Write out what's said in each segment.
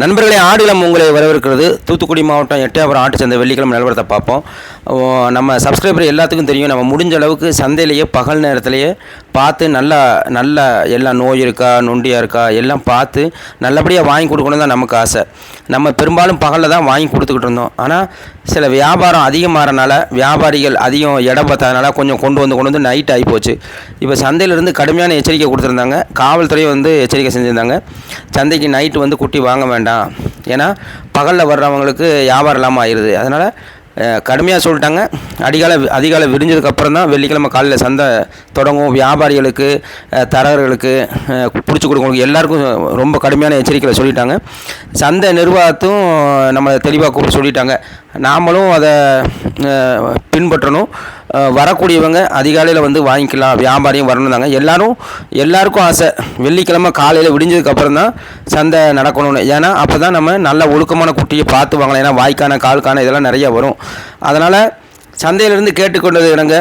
நண்பர்களே, ஆடுகளம் உங்களை வரவேற்கிறது. தூத்துக்குடி மாவட்டம் எட்டயபுரம் ஆட்டு சந்தை வெள்ளிக்கிழமை நிலவரத்தை பார்ப்போம். நம்ம சப்ஸ்கிரைபர் எல்லாத்துக்கும் தெரியும், நம்ம முடிஞ்ச அளவுக்கு சந்தையிலேயே பகல் நேரத்திலேயே பார்த்து நல்லா எல்லாம் நோய் இருக்கா, நொண்டியாக இருக்கா எல்லாம் பார்த்து நல்லபடியாக வாங்கி கொடுக்கணும் தான் நமக்கு ஆசை. நம்ம பெரும்பாலும் பகலில் தான் வாங்கி கொடுத்துக்கிட்டு இருந்தோம். ஆனால் சில வியாபாரம் அதிகமாகறனால, வியாபாரிகள் அதிகம் இடம் பார்த்ததுனால கொஞ்சம் கொண்டு வந்து நைட் ஆகிப்போச்சு. இப்போ சந்தையிலேருந்து கடுமையான எச்சரிக்கை கொடுத்துருந்தாங்க. காவல்துறை எச்சரிக்கை செஞ்சுருந்தாங்க. சந்தைக்கு நைட்டு குட்டி வாங்க வேண்டாம், ஏன்னா பகலில் வர்றவங்களுக்கு வியாபாரம் இல்லாமல் ஆயிடுது. அதனால் கடுமையாக சொல்லிட்டாங்க. அதிகாலை விரிஞ்சதுக்கப்புறம் தான் வெள்ளிக்கிழமை காலையில் சந்தை தொடங்கும். வியாபாரிகளுக்கு, தரகர்களுக்கு, பிடிச்சி கொடுக்கறவங்களுக்கு எல்லாருக்கும் ரொம்ப கடுமையான எச்சரிக்கையில் சொல்லிட்டாங்க. சந்தை நிர்வாகத்தும் நம்ம தெளிவாக கூப்பிட்டு சொல்லிட்டாங்க. நாமளும் அதை பின்பற்றணும். வரக்கூடியவங்க அதிகாலையில் வாங்கிக்கலாம், வியாபாரியும் வரணுந்தாங்க. எல்லாருக்கும் ஆசை வெள்ளிக்கிழமை காலையில் விடிஞ்சதுக்கப்புறம் தான் சந்தை நடக்கணும்னு. ஏன்னா அப்போ தான் நம்ம நல்ல ஒழுக்கமான குட்டியை பார்த்து வாங்கலாம். ஏன்னா வாய்க்கான, கால்கான இதெல்லாம் நிறையா வரும். அதனால் சந்தையிலேருந்து கேட்டுக்கொண்டது இடங்க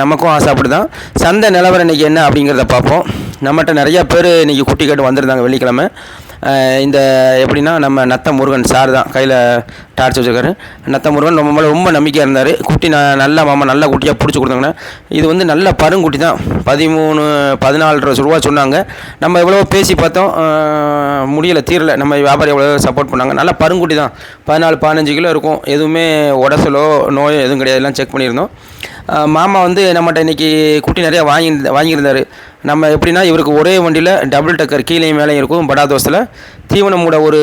நமக்கும் ஆசை. அப்படி தான் சந்தை நிலவரம் இன்றைக்கி என்ன அப்படிங்கிறத பார்ப்போம். நம்மகிட்ட நிறையா பேர் இன்றைக்கி குட்டி கேட்டு வந்திருந்தாங்க வெள்ளிக்கிழமை. இந்த எப்படின்னா, நம்ம நத்த முருகன் சார் தான் கையில் டார்ச் வச்சுருக்காரு. நத்த முருகன் நம்ம மேலே ரொம்ப நம்பிக்கையாக இருந்தார். குட்டி நல்ல குட்டியாக பிடிச்சி கொடுத்தாங்கன்னா, இது நல்ல பருங்குட்டி தான். 13-14 ரூபா சொன்னாங்க. நம்ம எவ்வளோ பேசி பார்த்தோம், முடியலை, தீரலை. நம்ம வியாபாரி எவ்வளோ சப்போர்ட் பண்ணாங்க. நல்ல பருங்குட்டி தான், 14-15 கிலோ இருக்கும். எதுவுமே உடசலோ நோயோ எதுவும் கிடையாது. எல்லாம் செக் பண்ணியிருந்தோம். மாமா நம்மகிட்ட இன்றைக்கி குட்டி நிறையா வாங்கியிருந்தார். நம்ம எப்படின்னா, இவருக்கு ஒரே வண்டியில் டபுள் டக்கர் கீழே மேலே இருக்கும். படாதோஸில் தீவனம் மூடை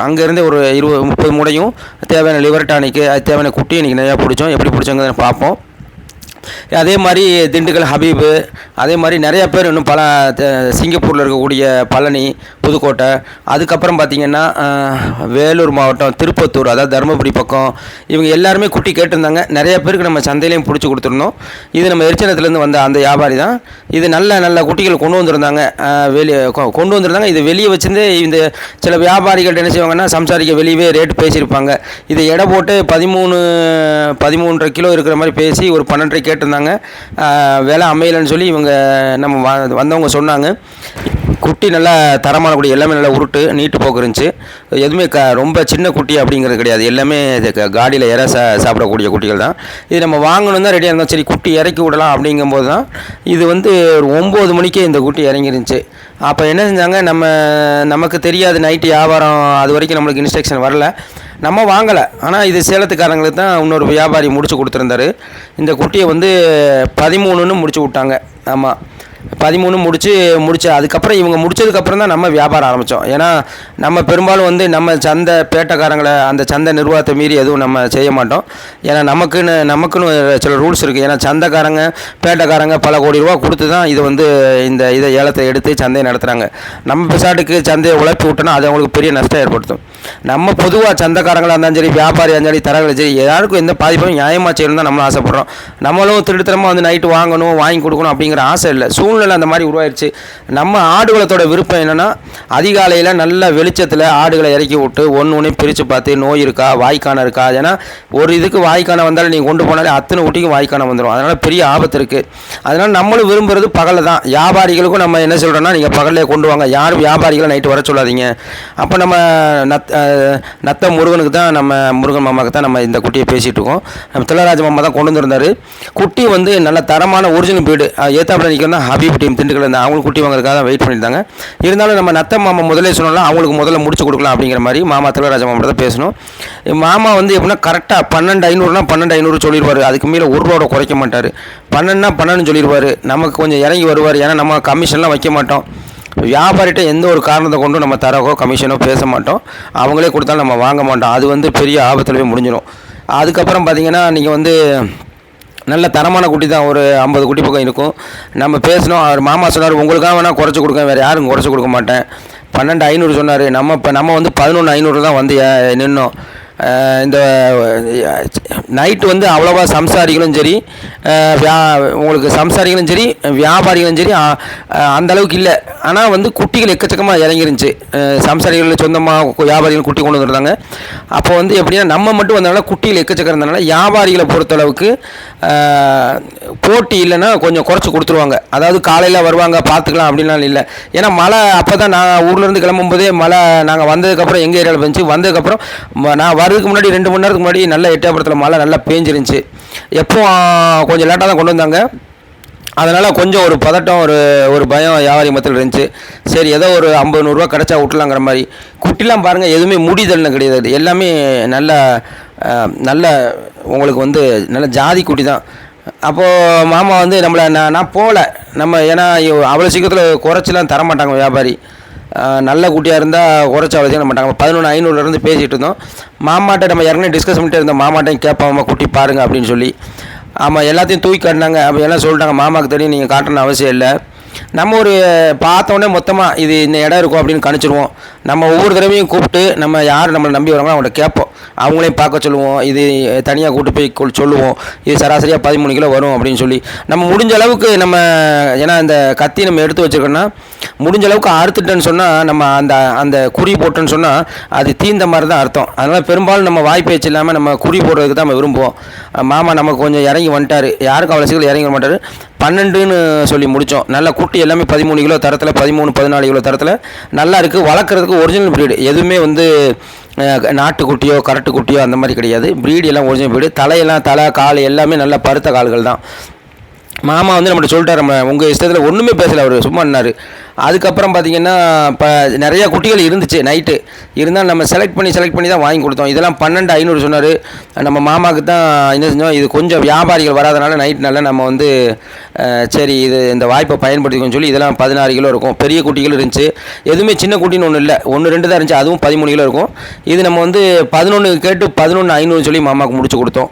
அங்கேருந்தே ஒரு 20-30 மூடையும் தேவையான லிவர் டானிக்கு, அது தேவையான குட்டி இன்றைக்கி நிறையா பிடிச்சோம். எப்படி பிடிச்சோங்கிறத பார்ப்போம். அதே மாதிரி திண்டுக்கல் ஹபீபு, அதே மாதிரி நிறையா பேர் இன்னும் பல சிங்கப்பூரில் இருக்கக்கூடிய பழனி, புதுக்கோட்டை, அதுக்கப்புறம் பார்த்திங்கன்னா வேலூர் மாவட்டம், திருப்பத்தூர், அதாவது தருமபுரி பக்கம், இவங்க எல்லாருமே குட்டி கேட்டிருந்தாங்க. நிறையா பேருக்கு நம்ம சந்தையிலையும் பிடிச்சி கொடுத்துருந்தோம். இது நம்ம எரிச்சனத்துலேருந்து வந்த அந்த வியாபாரி தான். இது நல்ல குட்டிகள் கொண்டு வந்திருந்தாங்க. இது வெளியே வச்சுருந்து இந்த சில வியாபாரிகள்ட்ட என்ன செய்வாங்கன்னா, சம்சாரிக்க வெளியே ரேட்டு பேசியிருப்பாங்க. இதை எடை போட்டு 13.5 கிலோ இருக்கிற மாதிரி பேசி ஒரு 12.5 கேட்டிருந்தாங்க. விலை அமையலைன்னு சொல்லி இவங்க நம்ம வந்தவங்க சொன்னாங்க. குட்டி நல்லா தரமான குட்டி, எல்லாமே நல்லா உருட்டு நீட்டு போக்கு இருந்துச்சு. எதுவுமே ரொம்ப சின்ன குட்டி அப்படிங்கிறது கிடையாது. எல்லாமே காடியில் சாப்பிடக்கூடிய குட்டிகள் தான். இது நம்ம வாங்கணும் தான் ரெடியாக இருந்தோம். சரி, குட்டி இறக்கி விடலாம் அப்படிங்கும்போது தான் இது ஒரு 9 மணிக்கே இந்த குட்டி இறங்கிருந்துச்சு. அப்போ என்ன செஞ்சாங்க, நமக்கு தெரியாது, நைட்டு வியாபாரம், அது வரைக்கும் நம்மளுக்கு இன்ஸ்ட்ரக்ஷன் வரல, நம்ம வாங்கலை. ஆனால் இது சேலத்துக்காரங்களுக்கு தான் இன்னொரு வியாபாரி முடிச்சு கொடுத்துருந்தாரு. இந்த குட்டியை 13ன்னு முடிச்சு விட்டாங்க. ஆமாம், 13 முடிச்சு அதுக்கப்புறம் இவங்க முடிச்சதுக்கப்புறம் தான் நம்ம வியாபாரம் ஆரம்பித்தோம். ஏன்னா நம்ம பெரும்பாலும் நம்ம சந்தை பேட்டைக்காரங்களை, அந்த சந்தை நிர்வாகத்தை மீறி எதுவும் நம்ம செய்ய மாட்டோம். ஏன்னா நமக்குன்னு சில ரூல்ஸ் இருக்குது. ஏன்னா சந்தைக்காரங்க, பேட்டைக்காரங்க பல கோடி ரூபா கொடுத்து தான் இதை ஏலத்தை எடுத்து சந்தையை நடத்துகிறாங்க. நம்ம பெசாட்டுக்கு சந்தையை உழைப்பி விட்டோன்னா அது அவங்களுக்கு பெரிய நஷ்டம் ஏற்படுத்தும். நம்ம பொதுவாக சந்தைக்காரங்களாக இருந்தாலும் சரி, வியாபாரியாக இருந்தாலும் சரி, தரங்களை சரி, யாருக்கும் எந்த பாதிப்பும் நியாயமாக செய்யணும் தான் நம்மளும் ஆசைப்படுறோம். நம்மளும் திருடுத்தனமாக நைட்டு வாங்கி கொடுக்கணும் அப்படிங்கிற ஆசை இல்லை. சூழ்நிலை அந்த மாதிரி உருவாயிருச்சு. நம்ம ஆடுகளத்தோட விருப்பம் என்னென்னா, அதிகாலையில் நல்ல வெளிச்சத்தில் ஆடுகளை இறக்கி விட்டு ஒன்று பிரித்து பார்த்து நோய் இருக்கா, வாய்க்கான இருக்கா. ஏன்னா ஒரு இதுக்கு வாய்க்கான வந்தாலும் நீங்கள் கொண்டு போனாலே அத்தனை ஊட்டிக்கும் வாய்க்கான வந்துடும். அதனால் பெரிய ஆபத்து இருக்குது. அதனால் நம்மளும் விரும்புகிறது பகலில் தான். வியாபாரிகளுக்கும் நம்ம என்ன சொல்கிறோன்னா, நீங்கள் பகலில் கொண்டு வாங்க, யாரும் வியாபாரிகளை நைட்டு வர சொல்லாதீங்க. அப்போ நம்ம நத்த முருகனுக்கு தான், நம்ம முருகன் மாமாவுக்கு தான் நம்ம இந்த குட்டியை பேசிகிட்டு இருக்கோம். நம்ம திலராஜ மாமா தான் கொண்டு வந்திருந்தார். குட்டி நல்ல தரமான ஒரிஜினல் பீடு. ஏத்தாப்பில் நிற்கிறதா ஹபீப் டீம் திண்டுக்கல் இருந்தால் அவங்களுக்கு குட்டி வாங்குறதுக்காக தான் வெயிட் பண்ணியிருந்தாங்க. இருந்தாலும் நம்ம நத்த மாமா முதலே சொன்னோம்னா அவங்களுக்கு முதல்ல முடிச்சு கொடுக்கலாம் அப்படிங்கிற மாதிரி மாமா திலராஜ மாமா தான் பேசணும். மாமா எப்படின்னா கரெக்டாக 12,500னா 12,500 சொல்லிடுவார். அதுக்கு மேலே ஒரு ரூபா குறைக்க மாட்டார். 12னா 12 சொல்லிடுவார். நமக்கு கொஞ்சம் இறங்கி வருவார். ஏன்னா நம்ம கமிஷன்லாம் வைக்க மாட்டோம். வியாபாரிகிட்ட எந்த ஒரு காரணத்தை கொண்டும் நம்ம தரகோ கமிஷனோ பேச மாட்டோம். அவங்களே கொடுத்தாலும் நம்ம வாங்க மாட்டோம். அது பெரிய ஆபத்தில் போய் முடிஞ்சிடும். அதுக்கப்புறம் பார்த்திங்கன்னா, நீங்கள் நல்ல தரமான குட்டி தான், ஒரு 50 குட்டி பக்கம் இருக்கும். நம்ம பேசணும். அவர் மாமா சொன்னார், உங்களுக்காக வேணால் குறைச்சி கொடுக்க, வேறு யாரும் குறைச்சி கொடுக்க மாட்டேன். 12,500 சொன்னார். நம்ம 11,500 தான் நின்னோம். இந்த நைட்டு வந்து அவ்வளோவா சம்சாரிகளும் சரி, உங்களுக்கு சம்சாரிகளும் சரி, வியாபாரிகளும் சரி அந்தளவுக்கு இல்லை. ஆனால் வந்து குட்டிகள் எக்கச்சக்கமாக இறங்கிருந்துச்சு. சம்சாரிகள் சொந்தமாக வியாபாரிகள் குட்டி கொண்டு வந்துருந்தாங்க. அப்போ வந்து எப்படின்னா நம்ம மட்டும் வந்தனால குட்டிகள் எக்கச்சக்கம் இருந்தனால வியாபாரிகளை பொறுத்தளவுக்கு போட்டி இல்லைன்னா கொஞ்சம் குறைச்சி கொடுத்துருவாங்க. அதாவது காலையில் வருவாங்க பார்த்துக்கலாம் அப்படின்லாம் இல்லை. ஏன்னா மழை அப்போ தான் நான் ஊர்லேருந்து கிளம்பும்போதே மழை, நாங்கள் வந்ததுக்கப்புறம் எங்கள் ஏரியாவில் பெஞ்சு, வந்ததுக்கப்புறம் நான் வரதுக்கு முன்னாடி 2 மணி நேரத்துக்கு முன்னாடி நல்ல எட்டயபுரத்தில் மழை நல்லா பேஞ்சிருந்துச்சு. எப்போ கொஞ்சம் லேட்டாக தான் கொண்டு வந்தாங்க. அதனால் கொஞ்சம் ஒரு பதட்டம், ஒரு பயம் வியாபாரி மத்தியில் இருந்துச்சு. சரி ஏதோ ஒரு 50-100 கிடச்சா விட்டுலாங்கிற மாதிரி. குட்டிலாம் பாருங்கள், எதுவுமே முடிதல்னு கிடையாது. எல்லாமே நல்ல உங்களுக்கு வந்து நல்ல ஜாதி குட்டி தான். அப்போது மாமா வந்து நம்மளை நான் போகல நம்ம, ஏன்னா அவ்வளோ சீக்கிரத்தில் குறைச்சிலாம் தரமாட்டாங்க வியாபாரி. நல்ல குட்டியாக இருந்தால் குறைச்சி அவ்வளோ செய்ய மாட்டாங்க. 11,500 பேசிகிட்டு இருந்தோம். மாமாட்ட நம்ம ஏற்கனவே டிஸ்கஸ் பண்ணிட்டு இருந்தோம். மாமாட்டையும் கேட்பாமா குட்டி பாருங்கள் அப்படின்னு சொல்லி. ஆமாம், எல்லாத்தையும் தூக்கி காட்டினாங்க. அப்படி எல்லாம் சொல்லிட்டாங்க, மாமாவுக்கு தெரியும் நீங்கள் காட்டணும்னு அவசியம் இல்லை. நம்ம ஒரு பார்த்தோன்னே மொத்தமாக இது இந்த இடம் இருக்கும் அப்படின்னு கணிச்சிருவோம். நம்ம ஒவ்வொரு தடவையும் கூப்பிட்டு நம்ம யார் நம்மளை நம்பி வராங்களோ அவங்கள்ட்ட கேட்போம். அவங்களையும் பார்க்க சொல்லுவோம். இது தனியாக கூப்பிட்டு போய் சொல்லுவோம், இது சராசரியாக 13 கிலோ வரும் அப்படின்னு சொல்லி. நம்ம முடிஞ்ச அளவுக்கு நம்ம, ஏன்னா இந்த கத்தி நம்ம எடுத்து வச்சுருக்கோன்னா முடிஞ்ச அளவுக்கு அறுத்துட்டேன்னு சொன்னால், நம்ம அந்த குறி போட்டோன்னு சொன்னால் அது தீந்த மாதிரி தான் அர்த்தம். அதனால் பெரும்பாலும் நம்ம வாய்ப்பேச்சு இல்லாமல் நம்ம குறி போடுறதுக்கு தான் நம்ம விரும்புவோம். மாமா நமக்கு கொஞ்சம் இறங்கி வந்துட்டார். யாருக்கும் அவ்வளோ சீக்கிரம் இறங்கி வர மாட்டார். 12ன்னு சொல்லி முடித்தோம். நல்ல குட்டி எல்லாமே 13 கிலோ தரத்தில், 13-14 கிலோ தரத்தில் நல்லா இருக்குது. வளர்க்குறதுக்கு ஒரிஜினல் ப்ரீடு, எதுவுமே வந்து நாட்டுக்குட்டியோ கரட்டுக்குட்டியோ அந்த மாதிரி கிடையாது. ப்ரீடு எல்லாம் ஒரிஜினல் ப்ரீடு. தலை கால் எல்லாமே நல்ல பருத்த கால்கள் தான். மாமா வந்து நம்மகிட்ட சொல்லிட்டார், நம்ம உங்கள் இஷ்டத்தில் ஒன்றுமே பேசலை, அவர் சும்மா என்னார். அதுக்கப்புறம் பார்த்திங்கன்னா இப்போ நிறையா குட்டிகள் இருந்துச்சு. நைட்டு இருந்தால் நம்ம செலக்ட் பண்ணி தான் வாங்கி கொடுத்தோம். இதெல்லாம் 12,500 சொன்னார். நம்ம மாமாவுக்கு தான் என்ன செஞ்சோம், இது கொஞ்சம் வியாபாரிகள் வராதனால நைட்னால நம்ம வந்து சரி இது இந்த வாய்ப்பை பயன்படுத்திக்கணும்னு சொல்லி இதெல்லாம் 16 கிலோ இருக்கும். பெரிய குட்டிகள் இருந்துச்சு. எதுவுமே சின்ன குட்டின்னு ஒன்றும் இல்லை, 1-2 தான் இருந்துச்சு. அதுவும் 13 கிலோ இருக்கும். இது நம்ம வந்து 11 கேட்டு 11,500 சொல்லி மாமாவுக்கு முடிச்சு கொடுத்தோம்.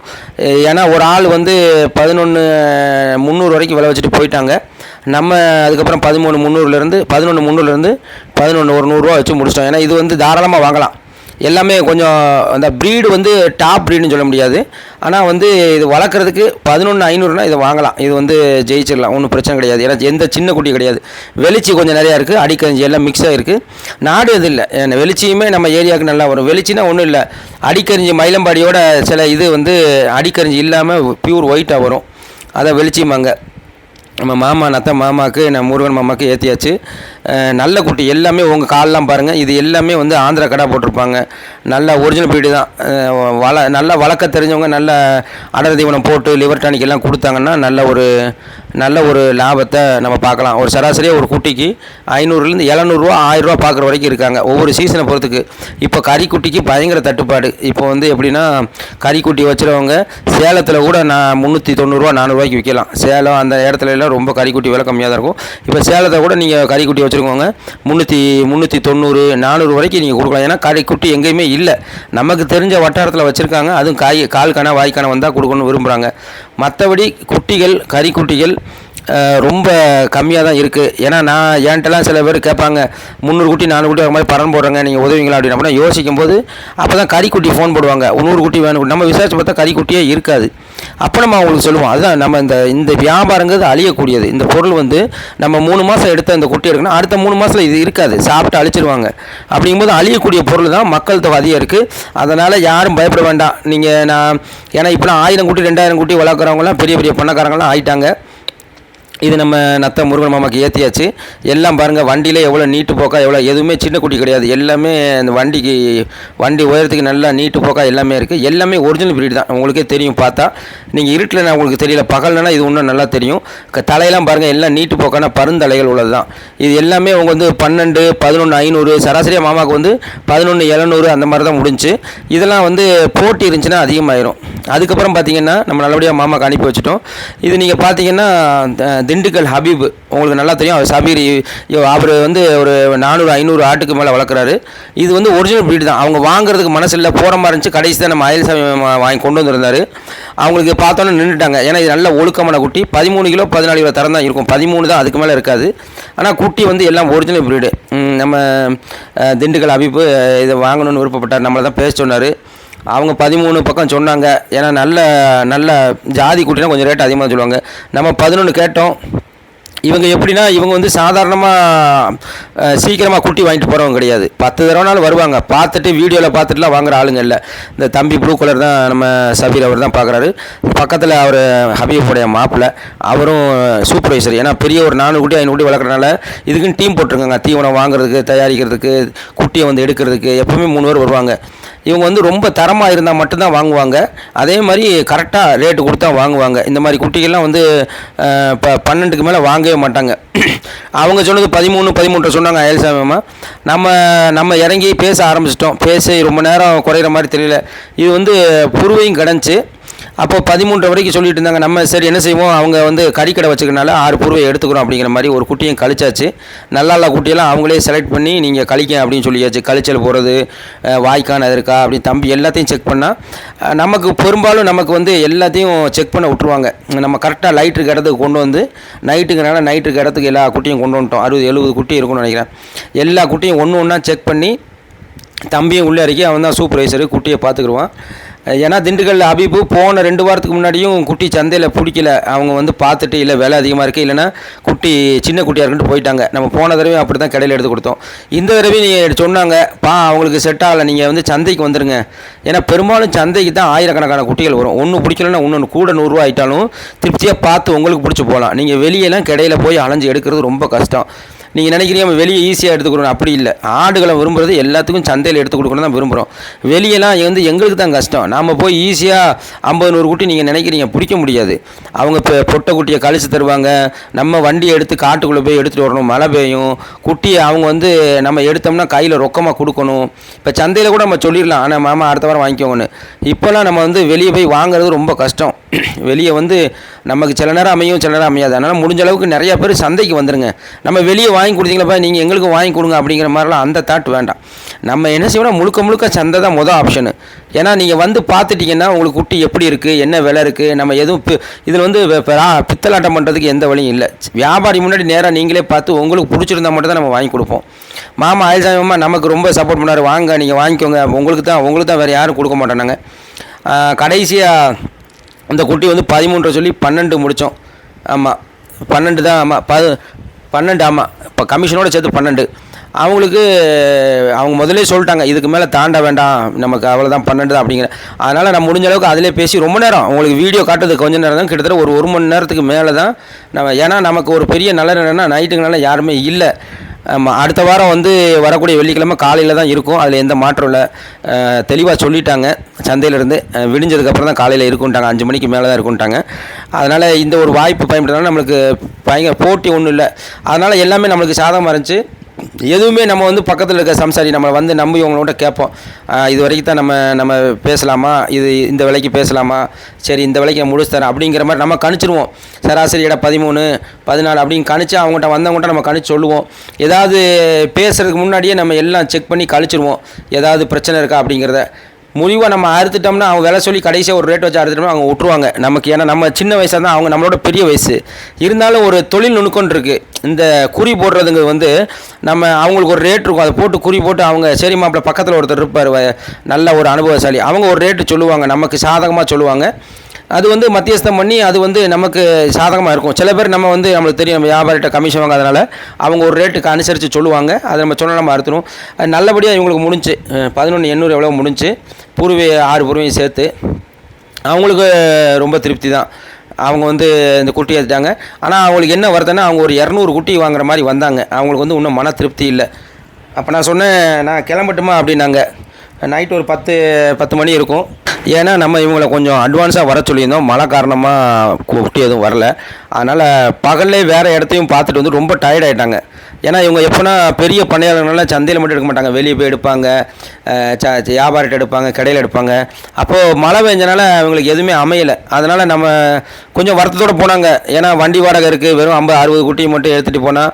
ஏன்னா ஒரு ஆள் வந்து 11,300 வரைக்கும் விலை வச்சுட்டு போயிட்டாங்க. நம்ம அதுக்கப்புறம் 13,300 11,300 11 ஒரு 100 ரூபா வச்சு முடிச்சிட்டோம். ஏன்னா இது வந்து தாராளமாக வாங்கலாம். எல்லாமே கொஞ்சம் அந்த ப்ரீடு வந்து டாப் ப்ரீடுன்னு சொல்ல முடியாது. ஆனால் வந்து இது வளர்க்குறதுக்கு 11,500னா இதை வாங்கலாம். இது வந்து ஜெயிச்சிடலாம், ஒன்றும் பிரச்சனை கிடையாது. ஏன்னா எந்த சின்ன குட்டி கிடையாது. வெளிச்சி கொஞ்சம் நிறையா இருக்குது, அடிக்கஞ்சி எல்லாம் மிக்ஸாக இருக்குது. நாடு இது இல்லை, வெளிச்சியுமே நம்ம ஏரியாவுக்கு நல்லா வரும். வெளிச்சின்னா ஒன்றும் இல்லை, அடிக்கரிஞ்சி மயிலம்பாடியோட சில இது வந்து அடிக்கரிஞ்சி இல்லாமல் பியூர் ஒயிட்டாக வரும். அதை வெளிச்சியுமாங்க. நம்ம மாமா நத்த மாமாவுக்கு, நம்ம முருகன் மாமாவுக்கு ஏற்றியாச்சு. நல்ல குட்டி எல்லாமே உங்கள் காலெலாம் பாருங்கள். இது எல்லாமே வந்து ஆந்திரா கடை போட்டிருப்பாங்க. நல்ல ஒரிஜினல் ப்ரீடு தான். நல்லா வளர்க்க தெரிஞ்சவங்க நல்ல அடர் தீவனம் போட்டு லிவர் டானிக் எல்லாம் கொடுத்தாங்கன்னா நல்ல ஒரு லாபத்தை நம்ம பார்க்கலாம். ஒரு சராசரியாக ஒரு குட்டிக்கு 500 700 1000 பார்க்குற வரைக்கும் இருக்காங்க, ஒவ்வொரு சீசனை பொறுத்துக்கு. இப்போ கறிக்குட்டிக்கு பயங்கர தட்டுப்பாடு. இப்போ வந்து எப்படின்னா, கறிக்குட்டி வச்சுருவங்க சேலத்தில் கூட நான் 390 400 விற்கலாம். சேலம் அந்த இடத்துல எல்லாம் ரொம்ப கறிக்குட்டி விலை கம்மியாக தான் இருக்கும். இப்போ சேலத்தை கூட நீங்கள் கறிக்குட்டி வச்சுருக்கோங்க 390 400 வரைக்கும் நீங்கள் கொடுக்கலாம். ஏன்னா கறிக்குட்டி எங்கேயுமே இல்லை, நமக்கு தெரிஞ்ச வட்டாரத்தில் வச்சுருக்காங்க. அதுவும் கால் கணை வாய்க்கான வந்தால் கொடுக்கணும்னு விரும்புகிறாங்க. மற்றபடி குட்டிகள் கறிக்குட்டிகள் ரொம்ப கம்மியாக தான் இருக்குது. ஏன்னா நான் என்கிட்டலாம் சில பேர் கேட்பாங்க, 300 குட்டி 400 குட்டி வர மாதிரி பறன் போடுறாங்க, நீங்கள் உதவிங்களா அப்படின்னு. அப்படின்னா யோசிக்கும் போது அப்போ தான் கறிக்குட்டி ஃபோன் போடுவாங்க, 100 குட்டி வேணும். நம்ம விசாரிச்சு பார்த்தா கறிக்குட்டியே இருக்காது. அப்போ நம்ம அவங்களுக்கு சொல்லுவோம், அதுதான் நம்ம இந்த வியாபாரங்கிறது அழியக்கூடியது. இந்த பொருள் வந்து நம்ம 3 மாதம் எடுத்த இந்த குட்டி இருக்குன்னா அடுத்த 3 மாதத்தில் இது இருக்காது, சாப்பிட்டு அழிச்சிருவாங்க. அப்படிங்கும்போது அழியக்கூடிய பொருள் தான், மக்கள் தொகை அதிகம் இருக்குது. அதனால் யாரும் பயப்பட வேண்டாம். ஏன்னா இப்போலாம் 1000 குட்டி 2000 குட்டி வளர்க்குறவங்களாம் பெரிய பெரிய பணக்காரங்களாம் ஆகிட்டாங்க. இது நம்ம நத்த முருகன் மாமாக்கு ஏற்றியாச்சு. எல்லாம் பாருங்கள், வண்டியில் எவ்வளோ நீட்டு போக்கா, எதுவுமே சின்ன குட்டி கிடையாது. எல்லாமே அந்த வண்டி உயரத்துக்கு நல்லா நீட்டு போக்கா எல்லாமே இருக்குது. எல்லாமே ஒரிஜினல் ப்ரீடு தான், உங்களுக்கே தெரியும் பார்த்தா. நீங்கள் இருட்டில் நான் உங்களுக்கு தெரியல, பகல்னா இது இன்னும் நல்லா தெரியும். தலையெல்லாம் பாருங்கள், எல்லாம் நீட்டு போக்கான பருந்தலைகள் உள்ளது தான். இது எல்லாமே அவங்க வந்து 12 11,500 சராசரியாக மாமாவுக்கு வந்து 11,700 அந்த மாதிரி தான் முடிஞ்சு. இதெல்லாம் வந்து போட்டி இருந்துச்சுன்னா அதிகமாகிடும். அதுக்கப்புறம் பார்த்தீங்கன்னா நம்ம நல்லபடியாக மாமாவுக்கு அனுப்பி வச்சுட்டோம். இது நீங்கள் பார்த்தீங்கன்னா திண்டுக்கல் ஹபீப், உங்களுக்கு நல்லா தெரியும். அவர் சபீர், அவர் வந்து ஒரு 400-500 ஆட்டுக்கு மேலே வளர்க்குறாரு. இது வந்து ஒரிஜினல் ப்ரீடு தான். அவங்க வாங்குறதுக்கு மனசு இல்லை, போகிற மாதிரி இருந்துச்சு. கடைசி தான் நம்ம அயல் சாமி வாங்கி கொண்டு வந்திருந்தார். அவங்களுக்கு பார்த்தோன்னே நின்றுட்டாங்க. ஏன்னா இது நல்ல ஒழுக்கமான குட்டி. 13 கிலோ 14 கிலோ தரம் தான் இருக்கும், 13 தான், அதுக்கு மேலே இருக்காது. ஆனால் குட்டி வந்து எல்லாம் ஒரிஜினல் ப்ரீடு. நம்ம திண்டுக்கல் ஹபீப் இதை வாங்கணும்னு விருப்பப்பட்டார், நம்மளை தான் பேச சொன்னார். அவங்க 13 பக்கம் சொன்னாங்க. ஏன்னா நல்ல நல்ல ஜாதி குட்டினா கொஞ்சம் ரேட் அதிகமாக சொல்லுவாங்க. நம்ம 11 கேட்டோம். இவங்க எப்படின்னா இவங்க வந்து சாதாரணமாக சீக்கிரமாக குட்டி வாங்கிட்டு போகிறவங்க கிடையாது. 10 தடவைனாலும் வருவாங்க, பார்த்துட்டு வீடியோவில் பார்த்துட்டுலாம் வாங்குற ஆளுங்க இல்லை. இந்த தம்பி ப்ளூ கலர் தான் நம்ம சபீர் அவர் தான் பார்க்குறாரு. பக்கத்தில் அவர் ஹபீபுடைய மாப்பிள்ளை, அவரும் சூப்பர்வைசர். ஏன்னா பெரிய ஒரு 400 குட்டி 500 குட்டி வளர்க்குறனால இதுக்குன்னு டீம் போட்டிருக்காங்க. தீவனம் வாங்குறதுக்கு, தயாரிக்கிறதுக்கு, குட்டியை வந்து எடுக்கிறதுக்கு எப்போவுமே 3 பேர் வருவாங்க. இவங்க வந்து ரொம்ப தரமாக இருந்தால் மட்டும்தான் வாங்குவாங்க. அதே மாதிரி கரெக்டாக ரேட்டு கொடுத்தா வாங்குவாங்க. இந்த மாதிரி குட்டிகள்லாம் வந்து இப்போ 12க்கு மேலே வாங்கவே மாட்டாங்க. அவங்க சொன்னது 13 சொன்னாங்க அயல்சாமி அம்மா. நம்ம இறங்கி பேச ஆரம்பிச்சிட்டோம். பேசி ரொம்ப நேரம் குறையிற மாதிரி தெரியல. இது வந்து புருவையும் கிடந்துச்சு. அப்போது 13 வரைக்கும் சொல்லிட்டு இருந்தாங்க. நம்ம சரி என்ன செய்வோம், அவங்க வந்து கறிக்கடை வச்சுக்கனால 6 புருவை எடுத்துக்கிறோம் அப்படிங்கிற மாதிரி ஒரு குட்டியும் கழிச்சாச்சு. நல்ல குட்டியெல்லாம் அவங்களே செலக்ட் பண்ணி நீங்கள் கழிக்க அப்படின்னு சொல்லியாச்சு. கழிச்சல் போகிறது, வாய்க்கான இருக்கா அப்படின்னு தம்பி எல்லாத்தையும் செக் பண்ணால் நமக்கு பெரும்பாலும் நமக்கு வந்து எல்லாத்தையும் செக் பண்ண விட்ருவாங்க. நம்ம கரெக்டாக லைட்டுக்கு இடத்துக்கு கொண்டு வந்து நைட்டுக்கு இடத்துக்கு எல்லா குட்டியும் கொண்டு வந்துட்டோம். 60-70 குட்டி இருக்குன்னு நினைக்கிறேன். எல்லா குட்டியும் ஒன்று ஒன்றா செக் பண்ணி தம்பியும் உள்ளே இறக்கி அவன் தான் சூப்பர்வைசரு, குட்டியை பார்த்துக்குருவான். ஏன்னா திண்டுக்கல் ஹபீபு போன 2 வாரத்துக்கு முன்னாடியும் குட்டி சந்தையில் பிடிக்கல. அவங்க வந்து பார்த்துட்டு இல்லை விலை அதிகமாக இருக்குது, இல்லைன்னா குட்டி சின்ன குட்டியாக இருக்குன்ட்டு போயிட்டாங்க. நம்ம போன தடவையும் அப்படி தான் கடையில் எடுத்து கொடுத்தோம். இந்த தடவையும் நீங்கள் சொன்னாங்க அவங்களுக்கு செட் ஆகலை, நீங்கள் வந்து சந்தைக்கு வந்துடுங்க. ஏன்னா பெரும்பாலும் சந்தைக்கு தான் ஆயிரக்கணக்கான குட்டிகள் வரும். ஒன்று பிடிக்கலன்னா இன்னொன்று கூட 100 ரூபா ஆகிட்டாலும் திருப்தியாக பார்த்து உங்களுக்கு பிடிச்சி போகலாம். நீங்கள் வெளியெல்லாம் கடையில் போய் அலைஞ்சு எடுக்கிறது ரொம்ப கஷ்டம். நீங்கள் நினைக்கிறீங்க நம்ம வெளியே ஈஸியாக எடுத்துக்கணும், அப்படி இல்லை. ஆடுகளை விரும்புகிறது எல்லாத்துக்கும் சந்தையில் எடுத்து கொடுக்கணும் தான் விரும்புகிறோம். வெளியெல்லாம் வந்து எங்களுக்கு தான் கஷ்டம். நாம் போய் ஈஸியாக 50-100 குட்டி நீங்கள் நினைக்கிறீங்க, பிடிக்க முடியாது. அவங்க இப்போ பொட்டை குட்டியை கழிச்சு தருவாங்க. நம்ம வண்டியை எடுத்து காட்டுக்குள்ளே போய் எடுத்துகிட்டு வரணும், மழை பெய்யும். குட்டியை அவங்க வந்து நம்ம எடுத்தோம்னா கையில் ரொக்கமாக கொடுக்கணும். இப்போ சந்தையில் கூட நம்ம சொல்லிடலாம், ஆனால் மாமா அடுத்த வாரம் வாங்கிக்கோங்கன்னு. இப்போல்லாம் நம்ம வந்து வெளியே போய் வாங்குறது ரொம்ப கஷ்டம். வெளியே வந்து நமக்கு சில நேரம் அமையும், சில நேரம் அமையாது. அதனால் முடிஞ்ச அளவுக்கு நிறையா பேர் சந்தைக்கு வந்துடுங்க. நம்ம வெளியே வாங்கி கொடுத்தீங்களப்பா, நீங்கள் எங்களுக்கு வாங்கி கொடுங்க அப்படிங்கிற மாதிரிலாம் அந்த தாட் வேண்டாம். நம்ம என்ன செய்யணும், முழுக்க சந்தை தான் மொதல் ஆப்ஷனு. ஏன்னா நீங்கள் வந்து பார்த்துட்டிங்கன்னா உங்களுக்கு குட்டி எப்படி இருக்குது, என்ன விலை இருக்குது, நம்ம எதுவும் இதில் வந்து பித்தலாட்டம் பண்ணுறதுக்கு எந்த வழியும் இல்லை. வியாபாரி முன்னாடி நேராக நீங்களே பார்த்து உங்களுக்கு பிடிச்சிருந்தா மட்டும் தான் நம்ம வாங்கி கொடுப்போம். மாமா அயல்சாமி அம்மா நமக்கு ரொம்ப சப்போர்ட் பண்ணார். வாங்க நீங்கள் வாங்கிக்கோங்க, உங்களுக்கு தான் வேறு யாரும் கொடுக்க மாட்டோன்னாங்க. கடைசியாக அந்த குட்டி வந்து 13 சொல்லி 12 முடித்தோம். ஆமாம் 12 தான். ஆமாம் 12. ஆமாம் இப்போ கமிஷனோடு சேர்த்து 12. அவங்களுக்கு அவங்க முதலே சொல்லிட்டாங்க, இதுக்கு மேலே தாண்ட வேண்டாம், நமக்கு அவ்வளோதான் 12 தான் அப்படிங்கிற. அதனால் நான் முடிஞ்ச அளவுக்கு அதிலே பேசி ரொம்ப நேரம் உங்களுக்கு வீடியோ காட்டுறது கொஞ்சம் நேரம் தான், கிட்டத்தட்ட ஒரு 1 மணி நேரத்துக்கு மேலே தான் நம்ம. ஏன்னா நமக்கு ஒரு பெரிய நல்ல என்னென்னா நைட்டுக்குனால யாருமே இல்லை. ஆமாம் அடுத்த வாரம் வந்து வரக்கூடிய வெள்ளிக்கிழமை காலையில் தான் இருக்கும். அதில் எந்த மாற்றம் இல்லை, தெளிவாக சொல்லிட்டாங்க. சந்தையிலேருந்து விடிஞ்சதுக்கப்புறம் தான் காலையில் இருக்குன்ட்டாங்க, 5 மணிக்கு மேலே தான் இருக்குன்ட்டாங்க. அதனால் இந்த ஒரு வாய்ப்பு பயன்படுறதுனால நம்மளுக்கு பயங்கர போட்டி ஒன்றும் இல்லை. அதனால் எல்லாமே நம்மளுக்கு சாதகமாக இருந்துச்சு. எதுவுமே நம்ம வந்து பக்கத்தில் இருக்க சம்சாரி நம்மளை வந்து நம்பி அவங்களோட கேட்போம், இது வரைக்கும் தான் நம்ம பேசலாமா, இந்த விலைக்கு பேசலாமா, சரி இந்த விலைக்கு நான் முடிச்சு தரேன் அப்படிங்கிற மாதிரி நம்ம கணிச்சிருவோம். சராசரி இடம் 13, 14 அப்படின்னு கணிச்சு அவங்ககிட்ட வந்தவங்ககிட்ட நம்ம கணிச்சு சொல்லுவோம். ஏதாவது பேசுகிறதுக்கு முன்னாடியே நம்ம எல்லாம் செக் பண்ணி கழிச்சிருவோம், ஏதாவது பிரச்சனை இருக்கா அப்படிங்கிறத. முடிவாக நம்ம அறுத்துட்டோம்னா அவங்க விலை சொல்லி கடைசியாக ஒரு ரேட் வச்சு அறுத்துட்டோம்னா அவங்க விட்ருவாங்க நமக்கு. ஏன்னா நம்ம சின்ன வயசாக தான், அவங்க நம்மளோட பெரிய வயசு. இருந்தாலும் ஒரு தொழில் நுணுக்கொன்று இருக்குது. இந்த குறி போடுறதுங்க வந்து நம்ம அவங்களுக்கு ஒரு ரேட் இருக்கும், அதை போட்டு குறி போட்டு அவங்க சரி மாப்பிள்ள பக்கத்தில் ஒருத்தர் இருப்பார் நல்ல ஒரு அனுபவசாலி, அவங்க ஒரு ரேட்டு சொல்லுவாங்க, நமக்கு சாதகமாக சொல்லுவாங்க. அது வந்து மத்தியஸ்தம் பண்ணி அது வந்து நமக்கு சாதகமாக இருக்கும். சில பேர் நம்ம வந்து நம்மளுக்கு தெரியும், நம்ம வியாபாரிகிட்ட கமிஷன் வாங்க, அதனால் அவங்க ஒரு ரேட்டுக்கு அனுசரித்து சொல்லுவாங்க. அதை நம்ம சொன்னால் நம்ம அறுத்துணும். நல்லபடியாக இவங்களுக்கு முடிஞ்சு 11,800 எவ்வளோ முடிஞ்சு, 6 புருவையும் சேர்த்து அவங்களுக்கு ரொம்ப திருப்தி தான். அவங்க வந்து இந்த குட்டி எடுத்துட்டாங்க. ஆனால் அவங்களுக்கு என்ன வருதுன்னா, அவங்க ஒரு 200 குட்டி வாங்குற மாதிரி வந்தாங்க. அவங்களுக்கு வந்து இன்னும் மன திருப்தி இல்லை. அப்போ நான் சொன்னேன், நான் கிளம்பட்டுமா அப்படின்னாங்க. நைட்டு ஒரு 10 மணி இருக்கும். ஏன்னா நம்ம இவங்களை கொஞ்சம் அட்வான்ஸாக வர சொல்லியிருந்தோம். மழை காரணமாக குட்டி எதுவும் வரல. அதனால் பகல்லே வேறு இடத்தையும் பார்த்துட்டு வந்து ரொம்ப டயர்ட் ஆகிட்டாங்க. ஏன்னா இவங்க எப்போனா பெரிய பண்ணையாளர்களால சந்தையில் மட்டும் எடுக்க மாட்டாங்க, வெளியே போய் எடுப்பாங்க, வியாபாரிட்ட எடுப்பாங்க, கடையில் எடுப்பாங்க. அப்போது மழை பெஞ்சனால அவங்களுக்கு எதுவுமே அமையலை. அதனால் நம்ம கொஞ்சம் வருத்தத்தோடு போனாங்க. ஏன்னா வண்டி வாடகை இருக்குது, வெறும் 50-60 குட்டியை மட்டும் எடுத்துகிட்டு போனால்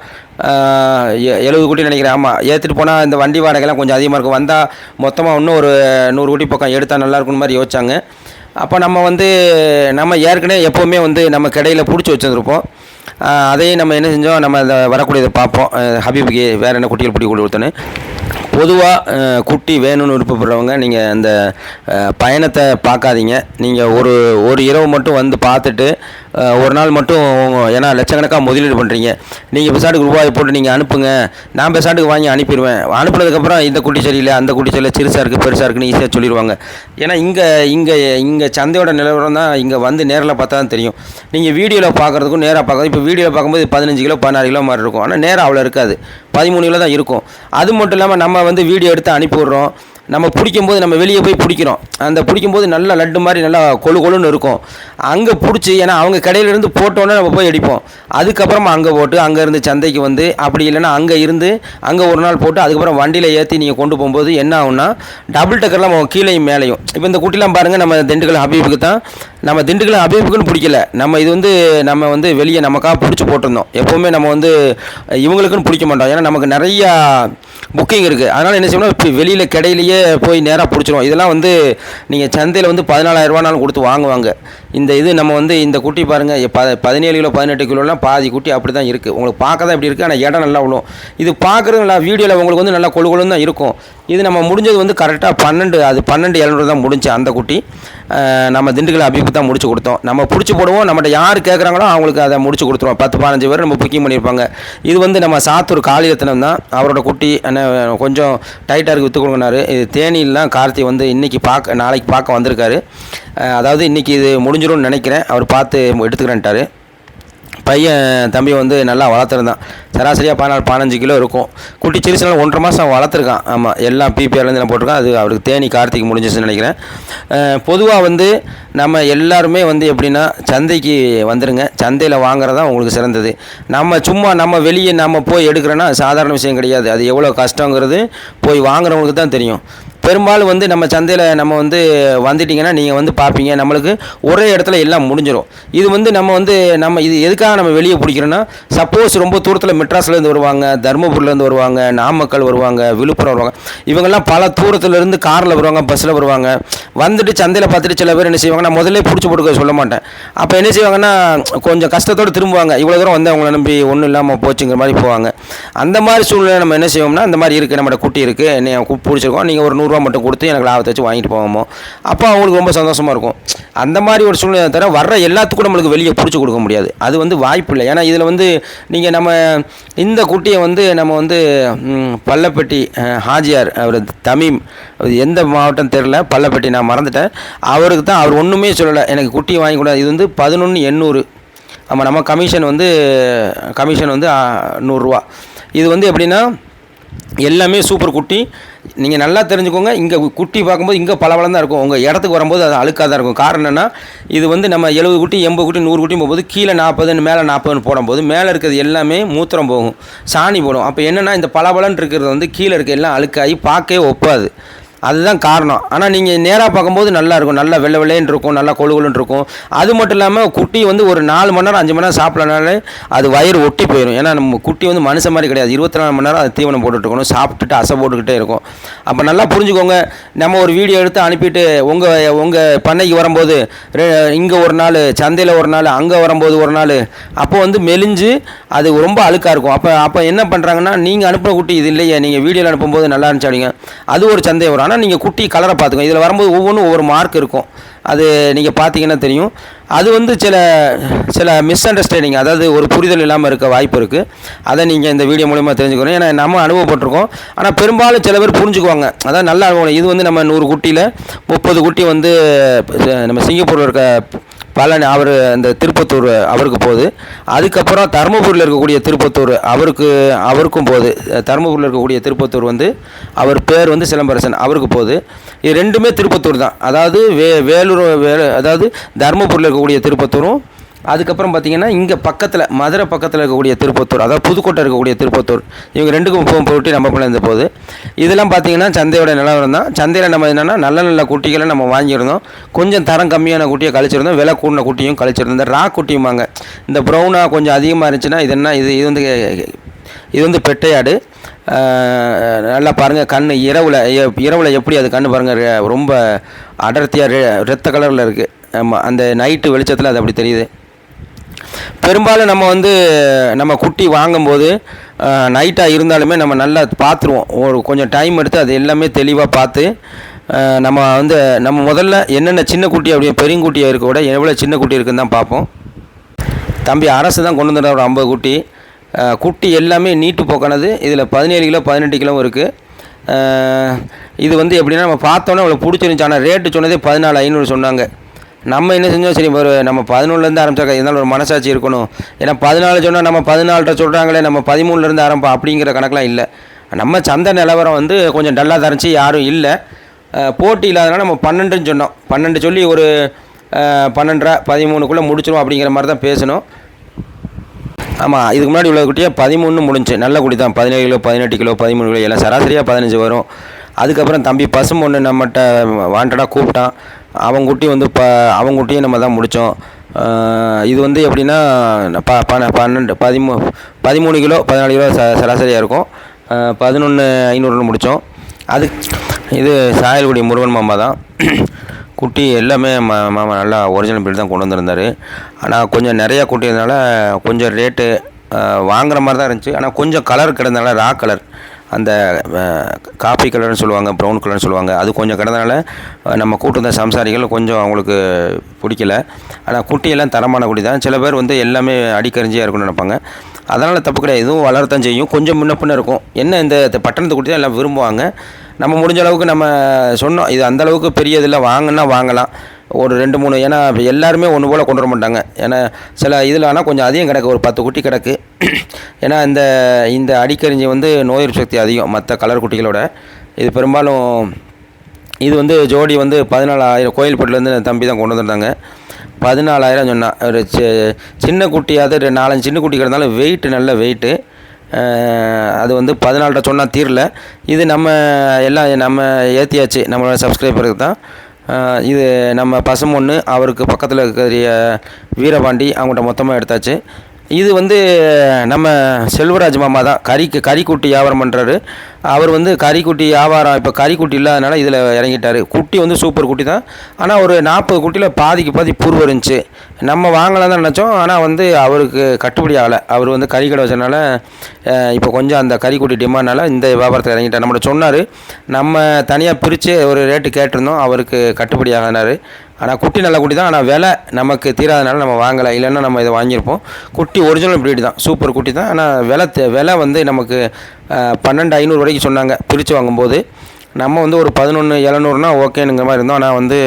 70 குட்டி நினைக்கிறேன். ஆமாம் ஏற்றுட்டு போனால் இந்த வண்டி வாடகைலாம் கொஞ்சம் அதிகமாக இருக்கும். வந்தால் மொத்தமாக இன்னும் ஒரு 100 குட்டி பக்கம் எடுத்தால் நல்லாயிருக்குன்னு மாதிரி யோசிச்சாங்க. அப்போ நம்ம ஏற்கனவே எப்போவுமே வந்து நம்ம கடையில் பிடிச்சி வச்சுருப்போம். அதையும் நம்ம என்ன செஞ்சோம், நம்ம வரக்கூடியதை பார்ப்போம். ஹபீபுக்கு வேறு என்ன குட்டிகள் பிடிக்க கொடுத்தோன்னு பொதுவாக குட்டி வேணும்னு விருப்பப்படுறவங்க நீங்கள் அந்த பயணத்தை பார்க்காதீங்க. நீங்கள் ஒரு இரவு மட்டும் வந்து பார்த்துட்டு ஒரு நாள் மட்டும், ஏன்னா லட்சக்கணக்காக முதலீடு பண்ணுறீங்க. நீங்கள் பெசாட்டுக்கு ரூபாய் போட்டு நீங்கள் அனுப்புங்க, நான் பெசாட்டுக்கு வாங்கி அனுப்பிடுவேன். அனுப்புனதுக்கப்புறம் இந்த குட்டி சரியில்லை, அந்த குட்டி சரியில்லை, சிறுசாக இருக்குது பெருசாக இருக்குன்னு ஈஸியாக சொல்லிடுவாங்க. ஏன்னா இங்கே சந்தையோட நிலவரம் தான் இங்கே வந்து நேரில் பார்த்தா தான் தெரியும். நீங்கள் வீடியோவில் பார்க்குறதுக்கும் நேராக பார்க்குறது, இப்போ வீடியோவில் பார்க்கும்போது 15 கிலோ 16 கிலோ மாதிரி இருக்கும். ஆனால் நேரம் அவ்வளோ இருக்காது, 13 கிலோ தான் இருக்கும். அது மட்டும் இல்லாமல் நம்ம வந்து வீடியோ எடுத்து அனுப்பி விட்றோம். நம்ம பிடிக்கும்போது நம்ம வெளியே போய் பிடிக்கிறோம். அந்த பிடிக்கும்போது நல்லா லட்டு மாதிரி நல்லா கொழுன்னு இருக்கும். அங்கே பிடிச்சி, ஏன்னா அவங்க கடையிலேருந்து போட்டோன்னே நம்ம போய் அடிப்போம். அதுக்கப்புறமா அங்கே போட்டு அங்கேருந்து சந்தைக்கு வந்து, அப்படி இல்லைன்னா அங்கே இருந்து அங்கே ஒரு நாள் போட்டு அதுக்கப்புறம் வண்டியில் ஏற்றி நீங்கள் கொண்டு போகும்போது என்ன ஆகும்னா, டபுள் டக்கர்லாம் கீழேயும் மேலேயும். இப்போ இந்த குட்டிலாம் பாருங்கள், நம்ம திண்டுக்கல் ஹபீபுக்கு தான், நம்ம திண்டுக்கல் ஹபீபுக்குன்னு பிடிக்கல, நம்ம இது வந்து நம்ம வந்து வெளியே நமக்காக பிடிச்சி போட்டிருந்தோம். எப்போவுமே நம்ம வந்து இவங்களுக்குன்னு பிடிக்க மாட்டோம். ஏன்னா நமக்கு நிறையா புக்கிங் இருக்குது. அதனால் என்ன செய்யணும், இப்போ வெளியில் கடையிலேயே போய் நேராக பிடிச்சிரும். இதெல்லாம் வந்து நீங்கள் சந்தையில் வந்து 14,000 ரூபானாலும் கொடுத்து வாங்குவாங்க. இது நம்ம வந்து இந்த குட்டி பாருங்கள், 17 கிலோ 18 கிலோலாம் பாதி குட்டி அப்படி தான் இருக்குது. உங்களுக்கு பார்க்க தான் இப்படி இருக்குது, ஆனால் இடம் நல்லா விழும். இது பார்க்குறது நல்லா வீடியோவில் உங்களுக்கு வந்து நல்லா கொழுன்னு தான் இருக்கும். இது நம்ம முடிஞ்சது வந்து கரெக்டாக 12,700 தான் முடிஞ்சு. அந்த குட்டி நம்ம திண்டுக்கல் ஹபீபுக்கு தான் முடிச்சு கொடுத்தோம். நம்ம பிடிச்சி போடுவோம், நம்மகிட்ட யார் கேட்குறாங்களோ அவங்களுக்கு அதை முடிச்சு கொடுத்துருவோம். 10-15 பேர் நம்ம புக்கிங் பண்ணியிருப்பாங்க. இது வந்து நம்ம சாத்தூர் காளிரத்னம் தான், அவரோட குட்டி கொஞ்சம் டைட்டாக இருக்குது, விற்று கொடுங்கனாரு. இது தேனியிலாம் கார்த்தி வந்து நாளைக்கு பார்க்க வந்திருக்காரு. அதாவது இன்றைக்கி இது முடிஞ்சிடும்னு நினைக்கிறேன். அவர் பார்த்து எடுத்துக்கிறேன்ட்டார். பையன் தம்பி வந்து நல்லா வளர்த்துருந்தான். சராசரியாக 14-15 கிலோ இருக்கும். குட்டி சிறுசுனால 1.5 மாதம் வளர்த்துருக்கான். ஆமாம், எல்லாம் பிபிஆர்லேருந்து நான் போட்டிருக்கான். அது அவருக்கு தேனி கார்த்திக் முடிஞ்சிச்சுன்னு நினைக்கிறேன். பொதுவாக வந்து நம்ம எல்லாருமே வந்து எப்படின்னா, சந்தைக்கு வந்துடுங்க. சந்தையில் வாங்குறது தான் உங்களுக்கு சிறந்தது. நம்ம வெளியே நம்ம போய் எடுக்கிறோன்னா சாதாரண விஷயம் கிடையாது. அது எவ்வளோ கஷ்டங்கிறது போய் வாங்குறவங்களுக்கு தான் தெரியும். பெரும்பாலும் வந்து நம்ம சந்தையில் நம்ம வந்து வந்துட்டிங்கன்னா நீங்கள் வந்து பார்ப்பீங்க, நம்மளுக்கு ஒரே இடத்துல எல்லாம் முடிஞ்சிடும். இது வந்து நம்ம இது எதுக்காக நம்ம வெளியே பிடிக்கிறோன்னா, சப்போஸ் ரொம்ப தூரத்தில் மெட்ராஸ்லேருந்து வருவாங்க, தருமபுரிலேருந்து வருவாங்க, நாமக்கல் வருவாங்க, விழுப்புரம் வருவாங்க. இவங்கெல்லாம் பல தூரத்துலேருந்து காரில் வருவாங்க, பஸ்ஸில் வருவாங்க. வந்துட்டு சந்தையில் பார்த்துட்டு சில பேர் என்ன செய்வாங்க, நான் முதல்ல பிடிச்சி போட்டுக்க சொல்ல மாட்டேன். அப்போ என்ன செய்வாங்கன்னா, கொஞ்சம் கஷ்டத்தோடு திரும்புவாங்க. இவ்வளோ தூரம் வந்து அவங்கள நம்பி ஒன்றும் இல்லாமல் போச்சுங்கிற மாதிரி போவாங்க. அந்த மாதிரி சூழ்நிலை நம்ம என்ன செய்வோம்னா, இந்த மாதிரி இருக்குது, நம்மளோட குட்டி இருக்குது, என்னை பிடிச்சிருக்கோம், நீங்கள் ஒரு 100 ரூபா மட்டும் கொடுத்து எனக்கு லாபத்தை வச்சு வாங்கிட்டு போவோமோ, அப்போ அவங்களுக்கு ரொம்ப சந்தோஷமாக இருக்கும். அந்த மாதிரி ஒரு சூழ்நிலை தவிர வர்ற எல்லாத்துக்கும் நம்மளுக்கு வெளியே பிடிச்சி கொடுக்க முடியாது. அது வந்து வாய்ப்பு இல்லை. ஏன்னா இதில் வந்து நீங்கள் இந்த குட்டியை வந்து நம்ம வந்து பள்ளப்பட்டி ஹாஜியார், அவர் தமிம், எந்த மாவட்டம் தெரில, பள்ளப்பட்டி நான் மறந்துட்டேன். அவருக்கு தான், அவர் ஒன்றுமே சொல்லலை, எனக்கு குட்டியை வாங்கி கூடாது. இது வந்து 11,800. ஆமாம், நம்ம கமிஷன் வந்து 100 ரூபா. இது வந்து எப்படின்னா எல்லாமே சூப்பர் குட்டி. நீங்கள் நல்லா தெரிஞ்சுக்கோங்க, இங்கே குட்டி பார்க்கும்போது இங்கே பலவளம் தான் இருக்கும். உங்கள் இடத்துக்கு வரும்போது அது அழுக்காக தான் இருக்கும். காரணம் என்னென்னா, இது வந்து நம்ம 70 குட்டி 80 குட்டி 100 குட்டி போகும்போது கீழே 40 மேலே 40 போடும்போது மேலே இருக்கிறது எல்லாமே மூத்திரம் போகும், சாணி போடும். அப்போ என்னென்னா, இந்த பலவளன்னு இருக்கிறது வந்து கீழே இருக்க எல்லாம் அழுக்காகி பார்க்கவே ஒப்பாது. அதுதான் காரணம். ஆனால் நீங்கள் நேராக பார்க்கும்போது நல்லாயிருக்கும், நல்லா வெள்ளை வெள்ளைன்னு இருக்கும், நல்லா கொழுன்னு இருக்கும். அது மட்டும் இல்லாமல் குட்டி வந்து ஒரு 4 மணி நேரம் 5 மணி நேரம் சாப்பிட்றனாலே அது வயிறு ஒட்டி போயிடும். ஏன்னா நம்ம குட்டி வந்து மனுஷன் மாதிரி கிடையாது, 24 மணி நேரம் அது தீவனம் போட்டுட்ருக்கணும், சாப்பிட்டுட்டு அசை போட்டுக்கிட்டே இருக்கும். அப்போ நல்லா புரிஞ்சுக்கோங்க. நம்ம ஒரு வீடியோ எடுத்து அனுப்பிட்டு உங்கள் பண்ணைக்கு வரும்போது இங்கே ஒரு நாள், சந்தையில் ஒரு நாள், அங்கே வரும்போது ஒரு நாள், அப்போ வந்து மெலிஞ்சு அது ரொம்ப அழுக்காக இருக்கும். அப்போ என்ன பண்ணுறாங்கன்னா, நீங்கள் அனுப்புகிற குட்டி இது இல்லையே, நீங்கள் வீடியோவில் அனுப்பும்போது நல்லா இருந்துச்சு அப்படிங்க, அது ஒரு சந்தை வரும். ஆனால் நீங்கள் குட்டி கலரை பார்த்துக்கோங்க. இதில் வரும்போது ஒவ்வொரு மார்க் இருக்கும், அது நீங்கள் பார்த்தீங்கன்னா தெரியும். அது வந்து சில மிஸ் அண்டர்ஸ்டாண்டிங், அதாவது ஒரு புரிதல் இல்லாமல் இருக்க வாய்ப்பு இருக்குது. அதை நீங்கள் இந்த வீடியோ மூலமாக தெரிஞ்சுக்கணும். ஏன்னா நம்ம அனுபவப்பட்டிருக்கோம். ஆனால் பெரும்பாலும் சில பேர் புரிஞ்சுக்குவாங்க, அதான் நல்ல அனுபவம். இது வந்து நம்ம 100 குட்டியில் 30 குட்டி வந்து நம்ம சிங்கப்பூரில் இருக்க பழனி, அவர் அந்த திருப்பத்தூர் அவருக்கு போகுது. அதுக்கப்புறம் தருமபுரியில் இருக்கக்கூடிய திருப்பத்தூர் அவருக்கும் போகுது. தருமபுரியில் இருக்கக்கூடிய திருப்பத்தூர் வந்து அவர் பேர் வந்து சிலம்பரசன், அவருக்கு போகுது. இது ரெண்டுமே திருப்பத்தூர் தான். அதாவது வேலூர் அதாவது தருமபுரியில் இருக்கக்கூடிய திருப்பத்தூரும், அதுக்கப்புறம் பார்த்திங்கன்னா இங்கே பக்கத்தில் மதுரை பக்கத்தில் இருக்கக்கூடிய திருப்பத்தூர், அதாவது புதுக்கோட்டை இருக்கக்கூடிய திருப்பத்தூர், இவங்க ரெண்டுக்கும் போட்டு நம்ம பிள்ளை போகுது. இதெல்லாம் பார்த்திங்கன்னா சந்தையோட நிலவரம் தான். சந்தையில் நம்ம என்னென்னா நல்ல குட்டிகளை நம்ம வாங்கியிருந்தோம். கொஞ்சம் தரம் கம்மியான குட்டியை கழிச்சிருந்தோம், விலை கூடின குட்டியும் கழிச்சிருந்தோம். இந்த ரா குட்டியுமாங்க, இந்த ப்ரௌனாக கொஞ்சம் அதிகமாக இருந்துச்சுன்னா இது வந்து பெட்டையாடு. நல்லா பாருங்கள், கண் இரவில் எப்படி அது கண் பாருங்கள், ரொம்ப அடர்த்தியாக ரத்த கலரில் இருக்குது. ஆமாம், அந்த நைட்டு வெளிச்சத்தில் அது அப்படி தெரியுது. பெரும்பாலும் நம்ம குட்டி வாங்கும்போது நைட்டாக இருந்தாலுமே நம்ம நல்லா பார்த்துருவோம். ஒரு கொஞ்சம் டைம் எடுத்து அது எல்லாமே தெளிவாக பார்த்து நம்ம வந்து நம்ம முதல்ல என்னென்ன சின்ன குட்டி அப்படியே பெரியங்குட்டியாக இருக்க விட எவ்வளோ சின்ன குட்டி இருக்குன்னு தான் பார்ப்போம். தம்பி அரசு தான் கொண்டு வந்துடுற ஒரு 50 குட்டி. குட்டி எல்லாமே நீட்டு போக்கானது. இதில் 17 கிலோ 18 கிலோவும் இருக்குது. இது வந்து எப்படின்னா நம்ம பார்த்தோன்னே அவ்வளோ பிடிச்சிருந்துச்சு. ஆனால் ரேட்டு சொன்னதே 14,500 சொன்னாங்க. நம்ம என்ன செஞ்சோம், சரி ஒரு நம்ம 11லேருந்து ஆரம்பிச்சாக்க இருந்தாலும் ஒரு மனசாட்சி இருக்கணும். ஏன்னா 14 சொன்னால் நம்ம 14 சொல்கிறாங்களே, நம்ம 13லேருந்து ஆரம்பம் அப்படிங்கிற கணக்கெலாம் இல்லை. நம்ம சந்தை நிலவரம் வந்து கொஞ்சம் டல்லாக தரஞ்சி யாரும் இல்லை, போட்டி இல்லாதனால நம்ம 12ன்னு சொன்னோம். 12 சொல்லி ஒரு 12.5 13க்குள்ளே முடிச்சிடும் அப்படிங்கிற மாதிரி தான் பேசணும். ஆமாம், இதுக்கு முன்னாடி உள்ள குட்டியாக 13 முடிஞ்சு. நல்ல குட்டி தான். 17 கிலோ 18 கிலோ 13 கிலோ எல்லாம் சராசரியாக 15 வரும். அதுக்கப்புறம் தம்பி பசும் ஒன்று நம்மகிட்ட வாண்டடாக கூப்பிட்டான். அவங்க குட்டி வந்து அவங்க குட்டியும் நம்ம தான் முடித்தோம். இது வந்து எப்படின்னா 13 கிலோ 14 கிலோ சராசரியாக இருக்கும். 11,500 முடித்தோம். இது சாயல்குடி முருகன் மாமா தான். குட்டி எல்லாமே மாமா நல்லா ஒரிஜினல் பீட் தான் கொண்டு வந்திருந்தார். ஆனால் கொஞ்சம் நிறையா குட்டி இருந்தனால கொஞ்சம் ரேட்டு வாங்குற மாதிரி தான் இருந்துச்சு. ஆனால் கொஞ்சம் கலர் கிடந்தனால ரா கலர், அந்த காப்பி கலர்னு சொல்லுவாங்க, ப்ரௌன் கலர்னு சொல்லுவாங்க, அது கொஞ்சம் கிடந்தனால நம்ம கூட்டு வந்த சம்சாரிகள் கொஞ்சம் அவங்களுக்கு பிடிக்கல. ஆனால் குட்டியெல்லாம் தரமான குட்டி தான். சில பேர் வந்து எல்லாமே அடிக்கரிஞ்சியாக இருக்குன்னு நினைப்பாங்க. அதனால் தப்பு கிடையாது, இதுவும் வளரத்தான் செய்யும். கொஞ்சம் முன்ன பின்ன இருக்கும். என்ன இந்த பட்டணத்து குட்டி தான் எல்லாம் விரும்புவாங்க. நம்ம முடிஞ்ச அளவுக்கு நம்ம சொன்னோம், இது அந்தளவுக்கு பெரிய இதில் வாங்கினா வாங்கலாம், ஒரு 2-3. ஏன்னா எல்லாருமே ஒன்று போல் கொண்டு வர மாட்டாங்க. ஏன்னா சில இதில் ஆனால் கொஞ்சம் அதிகம் கிடக்கு, ஒரு 10 குட்டி கிடக்கு. ஏன்னா இந்த அடிக்கரிஞ்சி வந்து நோய் எதிர்ப்பு சக்தி அதிகம் மற்ற கலர் குட்டிகளோட. இது பெரும்பாலும் இது வந்து ஜோடி வந்து 14,000 கோயில்பட்டிலேருந்து தம்பி தான் கொண்டு வந்திருந்தாங்க. 14,000 சொன்னால். ஒரு சின்ன குட்டியாவது 4-5 சின்ன குட்டி கிடந்தாலும் வெயிட்டு நல்ல வெயிட்டு. அது வந்து 14 சொன்னால் தீரல. இது நம்ம எல்லாம் நம்ம ஏற்றியாச்சு, நம்மளோட சப்ஸ்கிரைபருக்கு தான். இது நம்ம பசுமொன்று அவருக்கு பக்கத்தில் இருக்கிற வீரபாண்டி அவங்கள்ட்ட மொத்தமாக எடுத்தாச்சு. இது வந்து நம்ம செல்வராஜ் மாமா தான் கறிக்குட்டி வியாபாரம் பண்ணுறாரு. அவர் வந்து கறிக்குட்டி வியாபாரம் இப்போ கறிக்குட்டி இல்லாதனால இதில் இறங்கிட்டார். குட்டி வந்து சூப்பர் குட்டி தான். ஆனால் ஒரு 40 குட்டியில் பாதிக்கு பாதி புரு இருந்துச்சு. நம்ம வாங்கலாம் தான் நினச்சோம். ஆனால் வந்து அவருக்கு கட்டுப்படி ஆகலை. அவர் வந்து கறி கடை வச்சனால இப்போ கொஞ்சம் அந்த கறிக்குட்டி டிமாண்ட்னால இந்த வியாபாரத்தில் இறங்கிட்டார். நம்மகிட்ட சொன்னார், நம்ம தனியாக பிரித்து ஒரு ரேட்டு கேட்டிருந்தோம், அவருக்கு கட்டுப்படி ஆகினார். ஆனால் குட்டி நல்ல குட்டி தான். ஆனால் விலை நமக்கு தீராதனால நம்ம வாங்கலை, இல்லைன்னா நம்ம இதை வாங்கியிருப்போம். குட்டி ஒரிஜினல் ப்ரீடு தான், சூப்பர் குட்டி தான். ஆனால் விலை வந்து நமக்கு 12,500 வரைக்கும் சொன்னாங்க பிரித்து வாங்கும்போது. நம்ம வந்து ஒரு 11,700 ஓகேனுங்கிற மாதிரி இருந்தோம். ஆனால் வந்து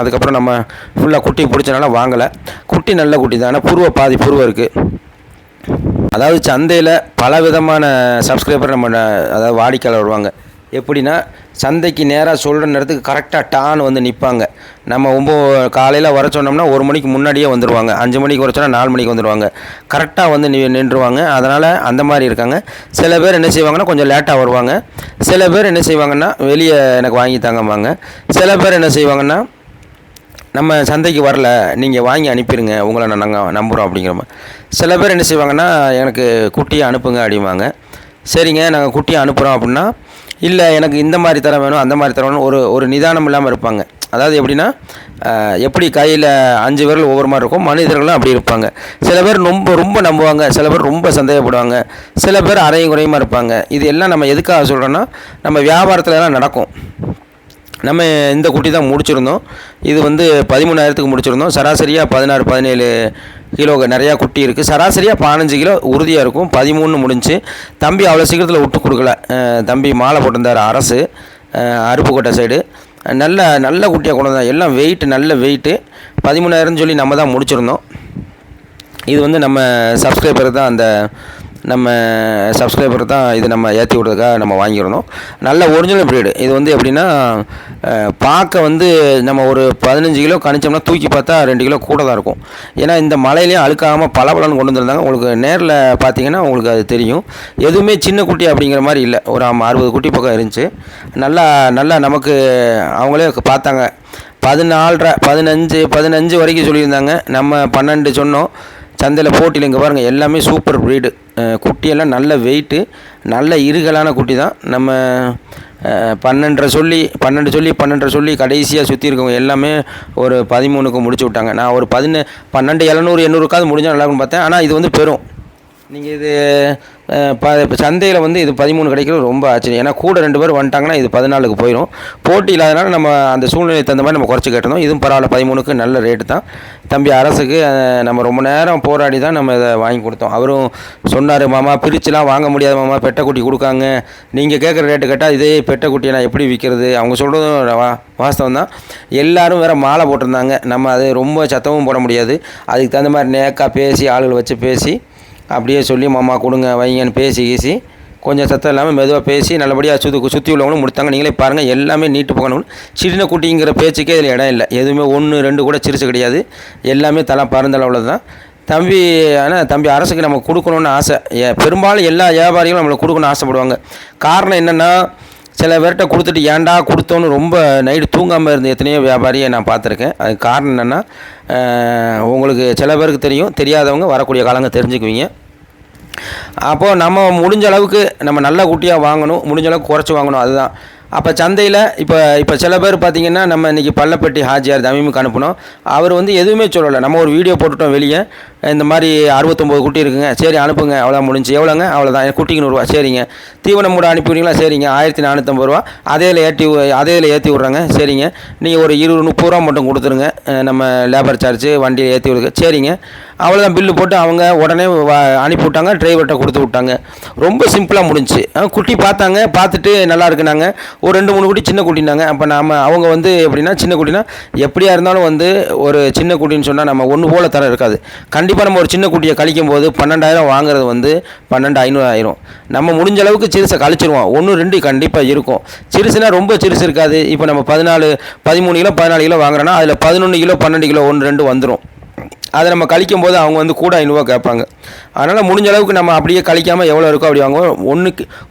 அதுக்கப்புறம் நம்ம ஃபுல்லாக குட்டி பிடிச்சனால வாங்கலை. குட்டி நல்ல குட்டி தான். ஆனால் பாதி புருவம் இருக்குது. அதாவது சந்தையில் பல விதமான சப்ஸ்கிரைபர் நம்ம அதாவது வாடிக்கையாளர் வருவாங்க. எப்படின்னா சந்தைக்கு நேராக சொல்கிற நேரத்துக்கு கரெக்டாக டான்னு வந்து நிற்பாங்க. நம்ம காலையில் வர சொன்னோம்னா 1 மணிக்கு முன்னாடியே வந்துடுவாங்க. 5 மணிக்கு வர சொன்னால் 4 மணிக்கு வந்துடுவாங்க. கரெக்டாக வந்து நின்றுவாங்க. அதனால் அந்த மாதிரி இருக்காங்க. சில பேர் என்ன செய்வாங்கன்னா கொஞ்சம் லேட்டாக வருவாங்க. சில பேர் என்ன செய்வாங்கன்னா வெளியே எனக்கு வாங்கி தாங்கம்பாங்க. சில பேர் என்ன செய்வாங்கன்னா நம்ம சந்தைக்கு வரல, நீங்கள் வாங்கி அனுப்பிடுங்க, உங்களை நாங்கள் நம்புகிறோம் அப்படிங்கிற மாதிரி. சில பேர் என்ன செய்வாங்கன்னா எனக்கு குட்டியை அனுப்புங்க அப்படிம்பாங்க. சரிங்க நாங்கள் குட்டியை அனுப்புகிறோம் அப்படின்னா, இல்லை எனக்கு இந்த மாதிரி தர வேணும் அந்த மாதிரி தர வேணும், ஒரு நிதானம் இல்லாமல் இருப்பாங்க. அதாவது எப்படின்னா எப்படி கையில் 5 விரல் ஒவ்வொரு மாதிரி இருக்கும், மனிதர்களும் அப்படி இருப்பாங்க. சில பேர் ரொம்ப நம்புவாங்க, சில பேர் ரொம்ப சந்தேகப்படுவாங்க, சில பேர் அரையும் குறையுமா இருப்பாங்க. இது எல்லாம் நம்ம எதுக்காக சொல்கிறோன்னா, நம்ம வியாபாரத்தில் எல்லாம் நடக்கும். நம்ம இந்த குட்டி தான் முடிச்சிருந்தோம். இது வந்து 13,000க்கு முடிச்சிருந்தோம். சராசரியாக 16-17 கிலோ நிறையா குட்டி இருக்குது. சராசரியாக 15 கிலோ உறுதியாக இருக்கும். 13 முடிஞ்சு. தம்பி அவ்வளோ சீக்கிரத்தில் விட்டு கொடுக்கல. தம்பி மாலை போட்டிருந்தார் அரசு, அருப்புக்கோட்டை சைடு. நல்ல குட்டியாக கொண்டு வந்தார். எல்லாம் வெயிட்டு நல்ல வெயிட்டு. 13,000 சொல்லி நம்ம தான் முடிச்சிருந்தோம். இது வந்து நம்ம சப்ஸ்கிரைபர் தான் இது நம்ம ஏற்றி விட்றதுக்காக நம்ம வாங்கியிருந்தோம். நல்ல ஒரிஜினல் ப்ரீடு. இது வந்து எப்படின்னா பார்க்க வந்து நம்ம ஒரு 15 கிலோ கணிச்சோம்னா தூக்கி பார்த்தா 2 கிலோ கூட தான் இருக்கும். ஏன்னா இந்த மலையிலையும் அழுக்காமல் பலன்னு கொண்டு வந்திருந்தாங்க. உங்களுக்கு நேரில் பார்த்தீங்கன்னா உங்களுக்கு அது தெரியும். எதுவுமே சின்ன குட்டி அப்படிங்கிற மாதிரி இல்லை. ஒரு 60 குட்டி பக்கம் இருந்துச்சு. நல்லா நமக்கு அவங்களே பார்த்தாங்க. 15 வரைக்கும் சொல்லியிருந்தாங்க. நம்ம 12 சொன்னோம். சந்தையில் போட்டியில் இங்கே பாருங்கள் எல்லாமே சூப்பர் ப்ரீடு. குட்டியெல்லாம் நல்ல வெயிட்டு, நல்ல இருகலான குட்டி தான். நம்ம 12 சொல்லி கடைசியாக சுற்றி இருக்கவங்க எல்லாமே ஒரு 13க்கு முடிச்சு விட்டாங்க. நான் ஒரு 12,700-800க்காவது முடிஞ்சால் நல்லாயிருக்குன்னு பார்த்தேன். ஆனால் இது வந்து பெரும் நீங்கள் இது இப்போ சந்தையில் வந்து இது 13 கிடைக்கிறது ரொம்ப ஆச்சரியம். ஏன்னா கூட 2 பேர் வந்துட்டாங்கன்னா இது 14க்கு போயிடும். போட்டி இல்லாதனால நம்ம அந்த சூழ்நிலை தகுந்த மாதிரி நம்ம குறைச்சி கேட்டிருந்தோம். இதுவும் பரவாயில்ல, 13க்கு நல்ல ரேட்டு தான். தம்பி அரசுக்கு நம்ம ரொம்ப நேரம் போராடி தான் நம்ம இதை வாங்கி கொடுத்தோம். அவரும் சொன்னார், மாமா பிரிச்சுலாம் வாங்க முடியாது மாமா, பெட்டைக்குட்டி கொடுக்காங்க, நீங்கள் கேட்குற ரேட்டு கேட்டால் இதே பெட்டைக்குட்டியை நான் எப்படி விற்கிறது? அவங்க சொல்கிறதும் வாஸ்தவம் தான். எல்லோரும் வேறு மாலை போட்டிருந்தாங்க. நம்ம அது ரொம்ப சத்தமும் போட முடியாது. அதுக்கு தகுந்த மாதிரி நேக்காக பேசி ஆளுகளை வச்சு பேசி அப்படியே சொல்லி மாமா கொடுங்க வைங்கன்னு பேசி கொஞ்சம் சத்தம் இல்லாமல் மெதுவாக பேசி நல்லபடியாக சுற்றி உள்ளவங்களும் முடித்தாங்க. நீங்களே பாருங்கள், எல்லாமே நீட்டு போகணும். சின்ன குட்டிங்கிற பேச்சுக்கே இதில் இடம் இல்லை. எதுவுமே 1 2 கூட சிறுசு கிடையாது. எல்லாமே தலை பருந்தளவில் தான். ஆனால் தம்பி அரசுக்கு நம்ம கொடுக்கணுன்னு ஆசை. பெரும்பாலும் எல்லா வியாபாரிகளும் நம்மளுக்கு கொடுக்கணும்னு ஆசைப்படுவாங்க. காரணம் என்னென்னா, சில பேர்கிட்ட கொடுத்துட்டு ஏன்டா கொடுத்தோன்னு ரொம்ப நைட்டு தூங்காமல் இருந்த எத்தனையோ வியாபாரியை நான் பார்த்துருக்கேன். அதுக்கு காரணம் என்னென்னா, உங்களுக்கு சில பேருக்கு தெரியும், தெரியாதவங்க வரக்கூடிய காலங்க தெரிஞ்சுக்குவீங்க. அப்போது நம்ம முடிஞ்ச அளவுக்கு நம்ம நல்ல குட்டியாக வாங்கணும், முடிஞ்ச அளவுக்கு குறைச்சி வாங்கணும். அதுதான். அப்போ சந்தையில் இப்போ சில பேர் பார்த்திங்கன்னா, நம்ம இன்றைக்கி பள்ளப்பட்டி ஹாஜியார் தமிமுக்கு அனுப்பினோம். அவர் வந்து எதுவுமே சொல்லலை. நம்ம ஒரு வீடியோ போட்டுட்டோம் வெளியே, இந்த மாதிரி 69 குட்டி இருக்குங்க, சரி அனுப்புங்க, அவ்வளோ முடிஞ்சு. எவ்வளோங்க? அவ்வளோதான், குட்டிக்கு 100 ரூபா. சரிங்க. தீவனம் மூட அனுப்பிவிடுங்களா? சரிங்க, 1450 ரூபா. அதே ஏற்றி விட்றாங்க. சரிங்க, நீங்கள் ஒரு 20-30 ரூபா மட்டும் கொடுத்துருங்க, நம்ம லேபர் சார்ஜு வண்டியில் ஏற்றி விடுங்க. சரிங்க, அவ்வளோதான். பில்லு போட்டு அவங்க உடனே அனுப்பி விட்டாங்க. டிரைவர்கிட்ட கொடுத்து விட்டாங்க. ரொம்ப சிம்பிளாக முடிஞ்சு. குட்டி பார்த்தாங்க, பார்த்துட்டு நல்லா இருக்குனாங்க. ஒரு 2-3 குட்டி சின்ன குட்டினாங்க. அப்போ அவங்க வந்து எப்படின்னா, சின்ன குட்டினா எப்படியா இருந்தாலும் வந்து ஒரு சின்ன குட்டின்னு சொன்னால் நம்ம ஒன்று போல் தர இருக்காது. கண்டிப்பாக நம்ம ஒரு சின்ன குட்டியை கழிக்கும் போது 12,000 வாங்குறது வந்து 12,500 ஆயிரும். நம்ம முடிஞ்ச அளவுக்கு சிறுசை கழிச்சிருவோம். 1 2 கண்டிப்பாக இருக்கும். சிறுசுனா ரொம்ப சிறுசு இருக்காது. இப்போ நம்ம 13 கிலோ 14 கிலோ வாங்குறோன்னா அதில் 11 கிலோ 12 கிலோ 1 2 வந்துடும். அதை நம்ம கழிக்கும் போது அவங்க வந்து கூட 500 கேட்பாங்க. அதனால் முடிஞ்ச அளவுக்கு நம்ம அப்படியே கழிக்காமல் எவ்வளோ இருக்கோ அப்படி வாங்குவோம்.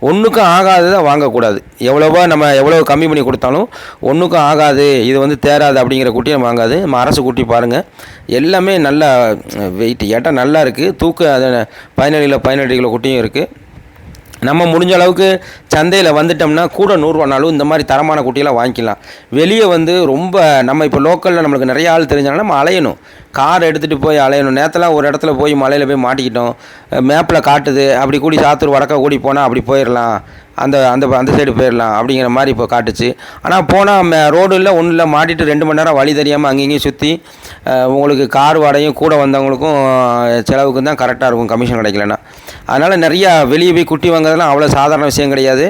ஒன்றுக்கும் ஆகாததை வாங்கக்கூடாது. எவ்வளோ கம்மி பண்ணி கொடுத்தாலும் ஒன்றுக்கும் ஆகாது, இது வந்து தேராது அப்படிங்கிற குட்டியை நம்ம வாங்காது. நம்ம அரசு குட்டி பாருங்கள், எல்லாமே நல்லா வெயிட் ஏட்டா நல்லா இருக்குது. தூக்கு அது 17 கிலோ குட்டியும் இருக்குது. நம்ம முடிஞ்ச அளவுக்கு சந்தையில் வந்துட்டோம்னா கூட 100 ரூபானாலும் இந்த மாதிரி தரமான குட்டியெல்லாம் வாங்கிக்கலாம். வெளியே வந்து ரொம்ப நம்ம இப்போ லோக்கலில் நம்மளுக்கு நிறைய ஆள் தெரிஞ்சாலும் நம்ம அலையணும், கார் எடுத்துகிட்டு போய் அலையணும். நேற்றுலாம் ஒரு இடத்துல போய் மலையில் போய் மாட்டிக்கிட்டோம். மேப்பில் காட்டுது, அப்படி கூடி சாத்தூர் வடக்க கூடி போனால் அப்படி போயிடலாம், அந்த சைடு போயிடலாம் அப்படிங்கிற மாதிரி இப்போ காட்டுச்சு. ஆனால் போனால் ரோடு இல்லை, ஒன்றும் இல்லை, மாட்டிட்டு 2 மணி நேரம் வழி தெரியாமல் அங்கேயும் சுற்றி உங்களுக்கு கார் வாடகையும் கூட வந்தவங்களுக்கும் செலவுக்கு தான் கரெக்டாக இருக்கும், கமிஷன் கிடைக்கலன்னா. அதனால் நிறையா வெளியே போய் குட்டி வாங்குறதுலாம் அவ்வளோ சாதாரண விஷயம் கிடையாது.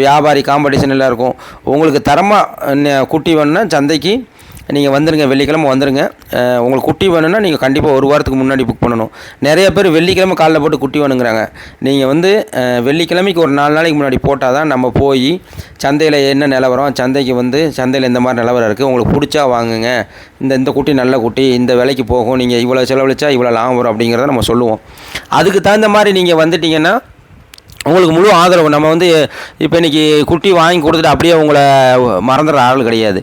வியாபாரி காம்படிஷன் எல்லாம் இருக்கும். உங்களுக்கு தரமாக குட்டி வேணுன்னா சந்தைக்கு நீங்கள் வந்துடுங்க, வெள்ளிக்கிழமை வந்துடுங்க. உங்களுக்கு குட்டி வேணும்னா நீங்கள் கண்டிப்பாக 1 வாரத்துக்கு முன்னாடி புக் பண்ணணும். நிறைய பேர் வெள்ளிக்கிழமை காலைல போட்டு குட்டி வேணுங்கிறாங்க. நீங்கள் வந்து வெள்ளிக்கிழமைக்கு ஒரு 4 நாளைக்கு முன்னாடி போட்டால் தான் நம்ம போய் சந்தையில் என்ன நிலவரம், சந்தையில் இந்த மாதிரி நிலவரம் இருக்குது, உங்களுக்கு பிடிச்சா வாங்குங்க, இந்த குட்டி நல்ல குட்டி, இந்த விலைக்கு போகும், நீங்கள் இவ்வளோ செலவழிச்சா இவ்வளோ லாபம் வரும் அப்படிங்கிறத நம்ம சொல்லுவோம். அதுக்கு தகுந்த மாதிரி நீங்கள் வந்துட்டிங்கன்னா உங்களுக்கு முழு ஆதரவு. நம்ம வந்து இப்போ இன்றைக்கி குட்டி வாங்கி கொடுத்துட்டு அப்படியே உங்களை மறந்துடுற ஆள் கிடையாது.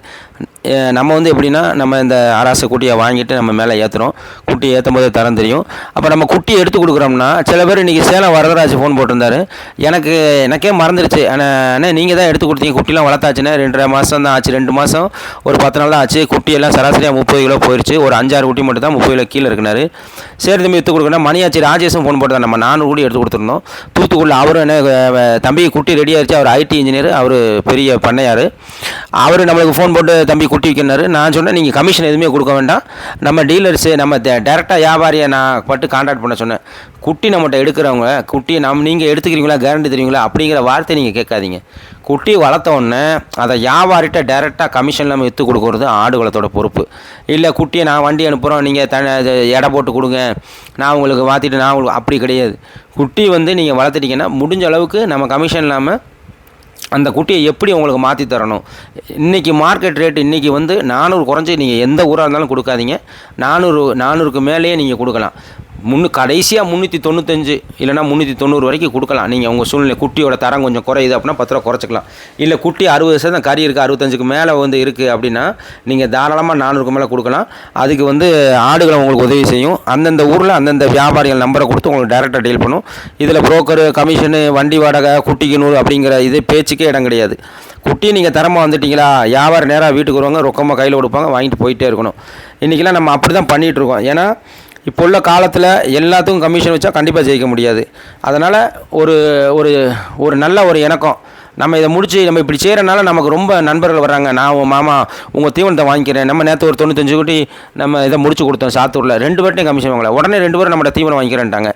நம்ம வந்து எப்படின்னா, நம்ம இந்த அரசு குட்டியை வாங்கிட்டு நம்ம மேலே ஏற்றுறோம். குட்டி ஏற்றும் போது தரம் தெரியும். அப்போ நம்ம குட்டி எடுத்து கொடுக்குறோம்னா, சில பேர் இன்றைக்கி சேலம் வரதராஜ் ஃபோன் போட்டிருந்தாரு. எனக்கே மறந்துடுச்சு, ஆனால் நீங்கள் தான் எடுத்து கொடுத்தீங்க, குட்டிலாம் வளர்த்தாச்சுன்னா 2.5 மாதம் தான் ஆச்சு, 2 மாதம் ஒரு 10 நாள் தான் ஆச்சு. குட்டியெல்லாம் சராசரியாக 30 கிலோ போயிடுச்சு. ஒரு 5-6 குட்டி மட்டும் தான் 30 கிலோ கீழே இருக்குனாரு. சரி தம்பி எடுத்து கொடுக்கணும். மணியாச்சு ராஜேஷும் ஃபோன் போட்டு தான் நம்ம 400 குட்டி எடுத்து கொடுத்துருந்தோம். தூத்துக்குள்ள அவரும் என்ன தம்பி குட்டி ரெடி ஆகிடுச்சு. அவர் ஐடி இன்ஜினியர், அவர் பெரிய பண்ணையார். அவர் நம்மளுக்கு ஃபோன் போட்டு தம்பி குட்டி விற்கிறாரு. நான் சொன்னேன், நீங்கள் கமிஷன் எதுவுமே கொடுக்க வேண்டாம், நம்ம டீலர்ஸு நம்ம டேரெக்டாக வியாபாரியை நான் கான்டாக்ட் பண்ண சொன்னேன். குட்டி நம்மகிட்ட எடுக்கிறவங்க குட்டியை நீங்கள் எடுத்துக்கிறீங்களா, கேரண்டி தருவீங்களா அப்படிங்கிற வார்த்தை நீங்கள் கேட்காதீங்க. குட்டி வளர்த்த உடனே அதை வியாபாரிட்ட டேரெக்டாக கமிஷன் இல்லாமல் விற்று கொடுக்குறது ஆடு வளத்தோட பொறுப்பு. இல்லை குட்டியை நான் வண்டி அனுப்புகிறோம், நீங்கள் எடை போட்டு கொடுங்க, நான் உங்களுக்கு மாற்றிட்டு நான் உங்களுக்கு, அப்படி கிடையாது. குட்டி வந்து நீங்கள் வளர்த்துட்டிங்கன்னா முடிஞ்ச அளவுக்கு நம்ம கமிஷன் இல்லாமல் அந்த குட்டியை எப்படி உங்களுக்கு மாற்றி தரணும். இன்றைக்கி மார்க்கெட் ரேட்டு இன்றைக்கி வந்து 400 குறைஞ்சி நீங்கள் எந்த ஊராக இருந்தாலும் கொடுக்காதீங்க. 400க்கு மேலேயே நீங்கள் கொடுக்கலாம். கடைசியாக 395 இல்லைனா 390 வரைக்கும் கொடுக்கலாம். நீங்கள் உங்கள் சூழ்நிலை குட்டியோட தரம் கொஞ்சம் குறையுது அப்படின்னா 10 ரூபா குறைச்சிக்கலாம். இல்லை குட்டி 60% கறி இருக்குது, 65க்கு மேலே வந்து இருக்குது அப்படின்னா நீங்கள் தாராளமாக 400க்கு மேலே கொடுக்கலாம். அதுக்கு வந்து ஆடுகளை உங்களுக்கு உதவி செய்யும். அந்தந்த ஊரில் அந்தந்த வியாபாரிகள் நம்பரை கொடுத்து உங்களுக்கு டேரெக்டாக டீல் பண்ணும். இதில் புரோக்கரு கமிஷனு வண்டி வாடகை குட்டிக்கு 100 அப்படிங்கிற இது பேச்சுக்கே இடம் கிடையாது. குட்டி நீங்கள் தரமாக வந்துட்டிங்களா, வியாபாரம் நேராக வீட்டுக்கு வருவாங்க, ரொக்கமாக கையில் கொடுப்பாங்க, வாங்கிட்டு போயிட்டே இருக்கணும். இன்றைக்கெலாம் நம்ம அப்படி தான் பண்ணிகிட்ருக்கோம். ஏன்னா இப்போ உள்ள காலத்தில் எல்லாத்துக்கும் கமிஷன் வச்சா கண்டிப்பாக ஜெயிக்க முடியாது. அதனால் ஒரு ஒரு ஒரு நல்ல ஒரு இணக்கம், நம்ம இதை முடிச்சு நம்ம இப்படி செய்கிறனால நமக்கு ரொம்ப நண்பர்கள் வர்றாங்க. நான் உன் மாமா உங்கள் தீவனத்தை வாங்கிக்கிறேன், நம்ம நேற்று ஒரு 95 குட்டி நம்ம இதை முடிச்சு கொடுத்தோம் சாத்தூரில், 2 பேர்ட்டையும் கமிஷன் வாங்கலை, உடனே 2 பேரும் நம்மளோட தீவனம் வாங்கிக்கிறேன்ட்டாங்க.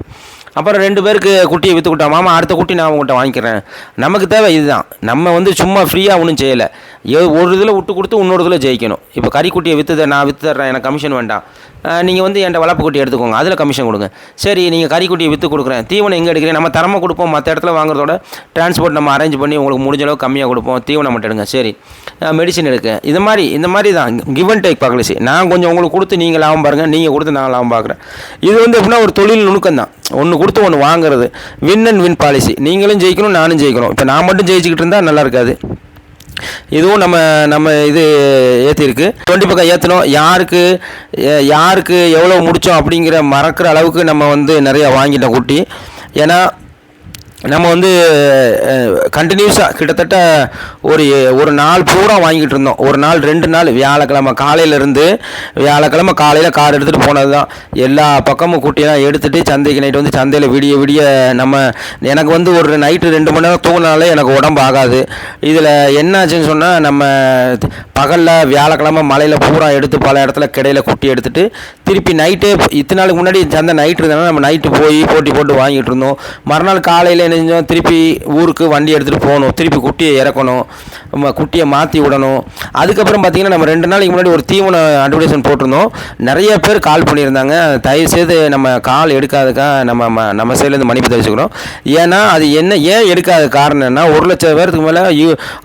அப்புறம் 2 பேருக்கு குட்டியை விற்று விட்டோம், மாமா அடுத்த குட்டி நான் உங்கள்கிட்ட வாங்கிக்கிறேன். நமக்கு தேவை இதுதான். நம்ம வந்து சும்மா ஃப்ரீயாக ஒன்றும் செய்யலை, ஒரு இதில் விட்டு கொடுத்து இன்னொரு இதில் ஜெயிக்கணும். இப்போ கறிக்குட்டியை நான் விற்று தர்றேன், எனக்கு கமிஷன் வேண்டாம், நீங்கள் வந்து என்கிட்ட வளர்ப்பு குட்டி எடுத்துக்கோங்க, அதில் கமிஷன் கொடுங்க. சரி, நீங்கள் கறிக்குட்டியை விற்று கொடுக்குறேன், தீவனம் எங்கே எடுக்கிறேன், நம்ம தரமாக கொடுப்போம், மற்ற இடத்துல வாங்குறதோட டிரான்ஸ்போர்ட் நம்ம அரேஞ்ச் பண்ணி உங்களுக்கு முடிஞ்ச அளவுக்கு கம்மியாக கொடுப்போம், தீவனம் மட்டும் எடுங்க. சரி, மெடிசன் எடுக்க, இந்த மாதிரி தான் கிவ் அண்ட் டேக் பாலிசி. நான் கொஞ்சம் உங்களுக்கு கொடுத்து நீங்கள் லாபம் பாருங்கள், நீங்கள் கொடுத்து நான் லாபம் பார்க்குறேன். இது வந்து எப்படின்னா ஒரு தொழில் நுணுக்கம் தான், ஒன்று கொடுத்து ஒன்று வாங்குறது, வின் அண்ட் வின் பாலிசி. நீங்களும் ஜெயிக்கணும், நானும் ஜெயிக்கணும். இப்போ நான் மட்டும் ஜெயிச்சுக்கிட்டு இருந்தால் நல்லா இருக்காது. இதுவும் நம்ம இது ஏற்றிருக்கு, 20 பக்கம் ஏற்றணும். யாருக்கு எவ்வளோ முடித்தோம் அப்படிங்கிற மறக்கிற அளவுக்கு நம்ம வந்து நிறையா வாங்கிட்டோம் குட்டி. ஏன்னா நம்ம வந்து கண்டினியூஸாக கிட்டத்தட்ட ஒரு நாள் பூரா வாங்கிட்டு இருந்தோம். ஒரு நாள் 2 நாள், வியாழக்கிழமை காலையில் கார் எடுத்துகிட்டு போனது தான். எல்லா பக்கமும் குட்டியெல்லாம் எடுத்துகிட்டு சந்தைக்கு நைட்டு வந்து சந்தையில் விடிய எனக்கு வந்து ஒரு நைட்டு 2 மணி நேரம் தூங்கினாலே எனக்கு உடம்பு ஆகாது. இதில் என்னாச்சுன்னு சொன்னால், நம்ம பகலில் வியாழக்கிழமை மலையில் பூரா எடுத்து பல இடத்துல கிடையில குட்டி எடுத்துகிட்டு திருப்பி நைட்டே, இத்தனை நாளுக்கு முன்னாடி சந்தை நைட்டு இருந்தனால நம்ம நைட்டு போய் போட்டு வாங்கிட்டு இருந்தோம். மறுநாள் காலையில் என்ன செஞ்சோம், திருப்பி ஊருக்கு வண்டி எடுத்துகிட்டு போகணும், திருப்பி குட்டியை இறக்கணும், குட்டியை மாற்றி விடணும். அதுக்கப்புறம் பார்த்திங்கன்னா நம்ம 2 நாளைக்கு முன்னாடி ஒரு தீவன அட்வர்டைஸ்மெண்ட் போட்டிருந்தோம். நிறைய பேர் கால் பண்ணியிருந்தாங்க. தயவுசெய்து நம்ம கால் எடுக்காதுக்கா நம்ம சைட்லேருந்து மன்னிப்பு தெரிவிச்சுக்கிறோம். ஏன்னா அது ஏன் எடுக்காத காரணம்னா, 1,00,000 பேருக்கு மேலே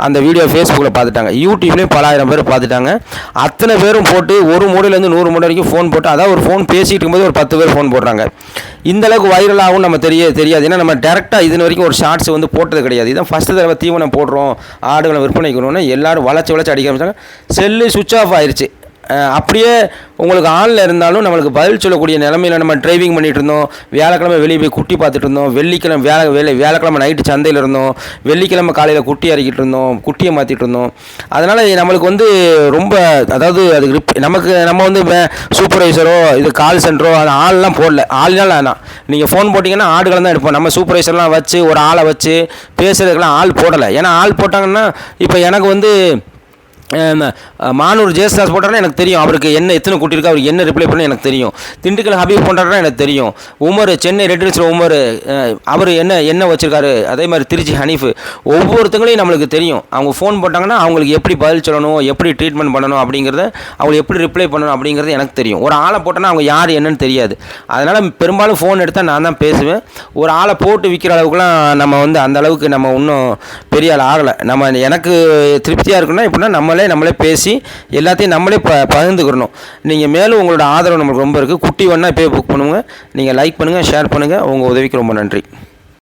அந்த வீடியோ ஃபேஸ்புக்கில் பார்த்துட்டாங்க, யூடியூப்லேயும் பல ஆயிரம் பேர் பார்த்துட்டாங்க. அத்தனை பேரும் போட்டு ஒரு மூடையிலேருந்து 100 மூடை வரைக்கும் ஃபோன் போட்டு, அதாவது ஒரு ஃபோன் பேசிகிட்டு இருக்கும்போது ஒரு 10 பேர் ஃபோன் போடுறாங்க. இந்தளவுக்கு வைரலாகவும் நம்ம தெரியாது. ஏன்னா நம்ம டேரெக்டாக இது வரைக்கும் ஒரு ஷார்ட்ஸ் வந்து போட்டது கிடையாது. இதான் ஃபஸ்ட்டு தடவை தீவனம் போடுறோம், ஆடுகளை விற்பனைக்கணும்னு எல்லோரும் வளைச்சி அடிக்க ஆரம்பிச்சாங்க. செல்லு சுவிட்ச் ஆஃப் ஆயிடுச்சு. அப்படியே உங்களுக்கு ஆனில் இருந்தாலும் நம்மளுக்கு பதில் சொல்லக்கூடிய நிலமையில் நம்ம டிரைவிங் பண்ணிகிட்டு இருந்தோம். வியாழக்கிழமை வெளியே போய் குட்டி பார்த்துட்டு இருந்தோம். வியாழக்கிழமை நைட்டு சந்தையில் இருந்தோம். வெள்ளிக்கிழமை காலையில் குட்டி இறக்கிட்டு இருந்தோம், குட்டியை மாற்றிட்டு இருந்தோம். அதனால் நம்மளுக்கு வந்து ரொம்ப, அதாவது அதுக்கு நம்ம வந்து சூப்பர்வைசரோ இது கால் சென்டரோ அது ஆள்லாம் போடல. ஆள்னால ஆனால் நீங்கள் ஃபோன் போட்டிங்கன்னா ஆடுகளை தான் எடுப்போம். நம்ம சூப்பர்வைசர்லாம் வச்சு ஒரு ஆளை வச்சு பேசுகிறதுக்கெல்லாம் ஆள் போடலை. ஏன்னா ஆள் போட்டாங்கன்னா இப்போ எனக்கு வந்து மானூர் ஜேசுதாஸ் போட்டாருன்னா எனக்கு தெரியும், அவருக்கு எத்தனை குட்டி இருக்கு, அவருக்கு என்ன ரிப்ளை பண்ண எனக்கு தெரியும். திண்டுக்கல் ஹபீப் போட்டாருன்னா எனக்கு தெரியும். உமர் சென்னை ரெட் ஹில்ஸில் உமர் அவர் என்ன வச்சுருக்காரு. அதே மாதிரி திருச்சி ஹனீஃப், ஒவ்வொருத்தங்களையும் நம்மளுக்கு தெரியும். அவங்க ஃபோன் போட்டாங்கன்னா அவங்களுக்கு எப்படி பதில் சொல்லணும், எப்படி ட்ரீட்மெண்ட் பண்ணணும் அப்படிங்கிறத, அவங்களுக்கு எப்படி ரிப்ளை பண்ணணும் அப்படிங்கிறது எனக்கு தெரியும். ஒரு ஆளை போட்டோன்னா அவங்க யார் என்னன்னு தெரியாது. அதனால் பெரும்பாலும் ஃபோன் எடுத்தால் நான் தான் பேசுவேன். ஒரு ஆளை போட்டு விற்கிற அளவுக்குலாம் நம்ம வந்து அந்த அளவுக்கு நம்ம இன்னும் பெரிய ஆள் ஆகலை. எனக்கு திருப்தியாக இருக்குன்னா இப்படின்னா நம்மளே பேசி எல்லாத்தையும் நம்மளே பகிர்ந்துக்கிறணும். நீங்கள் மேலும் உங்களோட ஆதரவு நம்மளுக்கு ரொம்ப இருக்குது. குட்டி வேணா இப்போயே புக் பண்ணுங்கள். நீங்கள் லைக் பண்ணுங்கள், ஷேர் பண்ணுங்கள். உங்கள் உதவிக்கு ரொம்ப நன்றி.